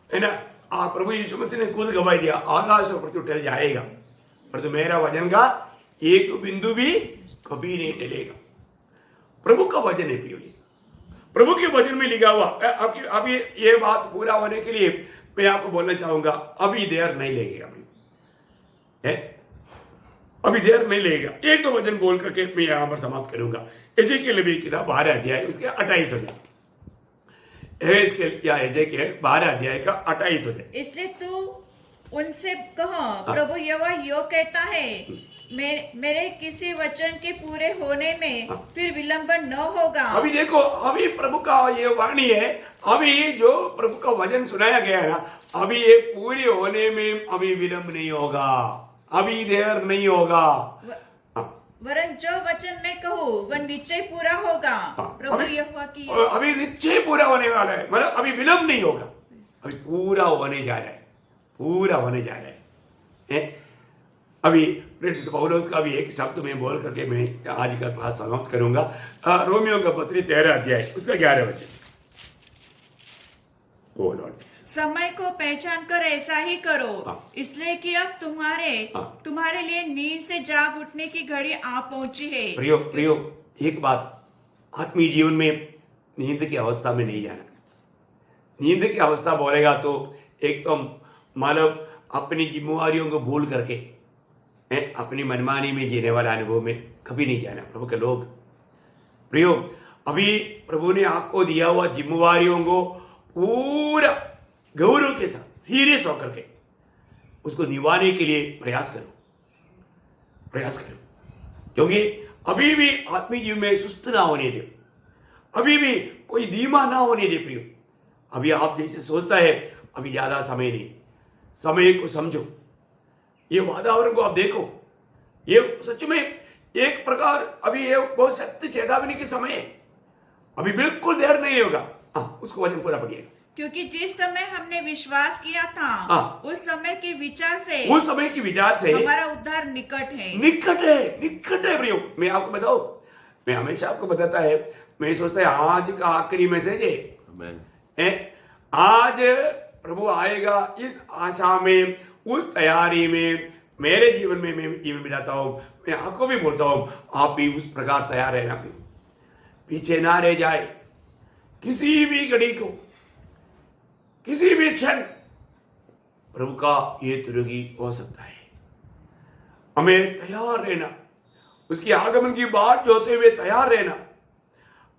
है ना, प्रभु यीशु मसीह ने खुद गवाही दिया, आकाश और पृथ्वी टल जाएगा परंतु मेरा वचन का एक बिंदु भी कभी नहीं टलेगा। प्रभु का वचन है प्रियो, प्रभु के वचन में लिखा हुआ। अभी ये बात पूरा होने के लिए मैं आपको बोलना चाहूंगा, अभी देर नहीं लगेगा है, अभी देर नहीं लगेगा। एक तो वचन बोल करके मैं यहां पर समाप्त करूंगा। एजेकियल नबी की किताब 12 अध्याय उसके 28 हो जाए, एजेकियल 12 अध्याय का 28 हो जाए।
इसलिए तू उनसे कहो, प्रभु यहोवा यो कहता है, मेरे किसी वचन के पूरे होने में फिर विलंब न होगा।
अभी देखो, अभी प्रभु का ये वाणी है, अभी जो प्रभु का वचन सुनाया गया है ना, अभी ये पूरे होने में अभी विलंब नहीं होगा, अभी देर नहीं होगा।
वरन जो वचन मैं कहूँ वह निश्चय पूरा होगा। प्रभु यहोवा की
अभी निश्चय पूरा होने वाला है, मतलब अभी विलंब नहीं होगा, अभी पूरा होने जा रहा है, पूरा होने जा रहा है। अभी पौलुस का भी एक शब्द में बोल करके मैं आज का क्लास समाप्त करूंगा। रोमियो का पत्री 13 अध्याय उसका 11 वचन। ओ लॉर्ड,
समय को पहचान कर ऐसा ही करो, इसलिए कि अब तुम्हारे लिए नींद से जाग उठने की घड़ी आ पहुंची है।
प्रियो, एक बात, आत्मीय जीवन में नींद की अवस्था में नहीं जाना। नींद की अवस्था बोलेगा तो एक तो मानव अपनी जिम्मेवारियों को भूल करके अपनी मनमानी में जीने वाला अनुभव में कभी नहीं जाना। प्रभु के लोग प्रियो, अभी प्रभु ने आपको दिया हुआ जिम्मेवारियों को पूरा गौरव के साथ सीरियस होकर के उसको निभाने के लिए प्रयास करो, क्योंकि अभी भी आत्मीय जीवन में सुस्त ना होने दे, अभी भी कोई धीमा ना होने दे। प्रियो, अभी आप जैसे सोचता है अभी ज्यादा समय नहीं, समय को समझो, ये वातावरण को आप देखो, ये सच में एक प्रकार अभी ये बहुत सत्य चेतावनी के समय है, अभी बिल्कुल देर नहीं होगा। उसको वचन पूरा पढ़िएगा,
क्योंकि जिस समय हमने विश्वास किया था उस समय के विचार से
हमारा
उद्धार निकट
है। प्रियो, मैं आपको बताऊं, मैं हमेशा आपको बताता है, मैं सोचता है आज का आखिरी मैसेज है, आज प्रभु आएगा इस आशा में, उस तैयारी में मेरे जीवन में मैं जीवन बिताता हूं। मैं आपको भी बोलता हूं, आप भी उस प्रकार तैयार रहना, पीछे ना रह जाए। किसी भी घड़ी को, किसी भी क्षण प्रभु का ये तुरगी हो सकता है। हमें तैयार रहना, उसकी आगमन की बात जोते हुए तैयार रहना।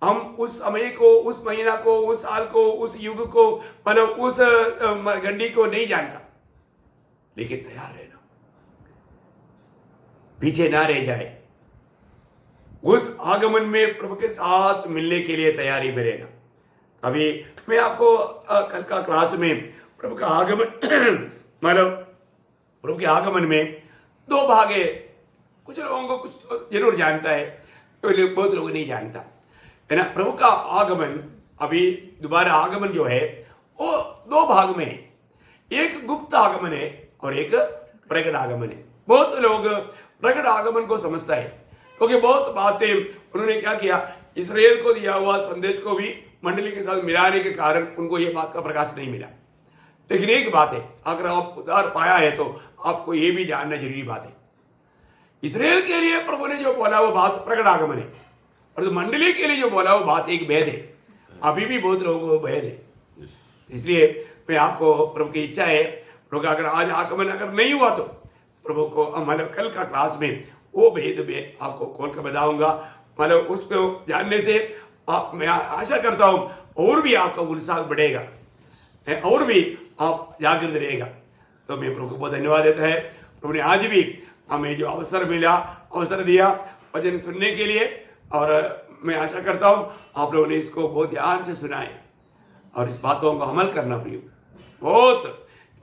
हम उस समय को, उस महीना को, उस साल को, उस युग को, मतलब उस घंटी को नहीं जानता, लेकिन तैयार रहना, पीछे ना रह जाए। उस आगमन में प्रभु के साथ मिलने के लिए तैयारी में रहना। अभी मैं आपको कल का क्लास में प्रभु का आगमन मतलब प्रभु के आगमन में 2 भाग है। कुछ लोगों को कुछ जरूर जानता है, बहुत लोग नहीं जानता है ना। प्रभु का आगमन, अभी दोबारा आगमन जो है वो 2 भाग में है, एक गुप्त आगमन है और एक प्रकट आगमन है। बहुत लोग प्रकट आगमन को समझता है, क्योंकि बहुत बातें उन्होंने क्या किया, इस्राएल को दिया हुआ संदेश को भी मंडली के साथ मिलाने के कारण उनको ये बात का प्रकाश नहीं मिला। लेकिन एक बात है, अगर आप उद्धार पाया है तो आपको ये भी जानना जरूरी बात है, इस्राएल के लिए प्रभु ने जो बोला वो बात प्रकट आगमन है, और तो मंडली के लिए जो बोला वो बात एक भेद है। अभी भी बहुत लोगों को भेद है। इसलिए मैं आपको, प्रभु की इच्छा है, प्रभु का अगर आज आगमन अगर नहीं हुआ तो प्रभु को मतलब कल का क्लास में वो भेद में आपको खोल कर बताऊंगा। मतलब उसको जानने से मैं आशा करता हूं और भी आपका उत्साह बढ़ेगा। है और भी आप जागृत रहेगा। तो मैं प्रभु को बहुत धन्यवाद देता है, प्रभु ने आज भी हमें जो अवसर दिया वचन सुनने के लिए। और मैं आशा करता हूँ आप लोगों ने इसको बहुत ध्यान से सुना है और इस बातों को अमल करना प्रियो बहुत,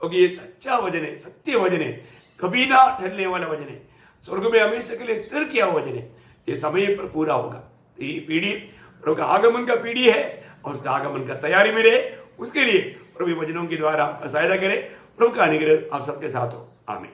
क्योंकि ये सच्चा वचन है, सत्य वचन है, कभी ना ठहरने वाला वचन है, स्वर्ग में हमेशा के लिए स्थिर किया हुआ वचन है। ये समय पर पूरा होगा। ये पीढ़ी प्रभु का आगमन का पीढ़ी है और उसका आगमन का तैयारी में रहे, उसके लिए प्रभु वचनों के द्वारा सहायता करे। प्रभु का अनुग्रह आप सबके साथ हो। आमीन।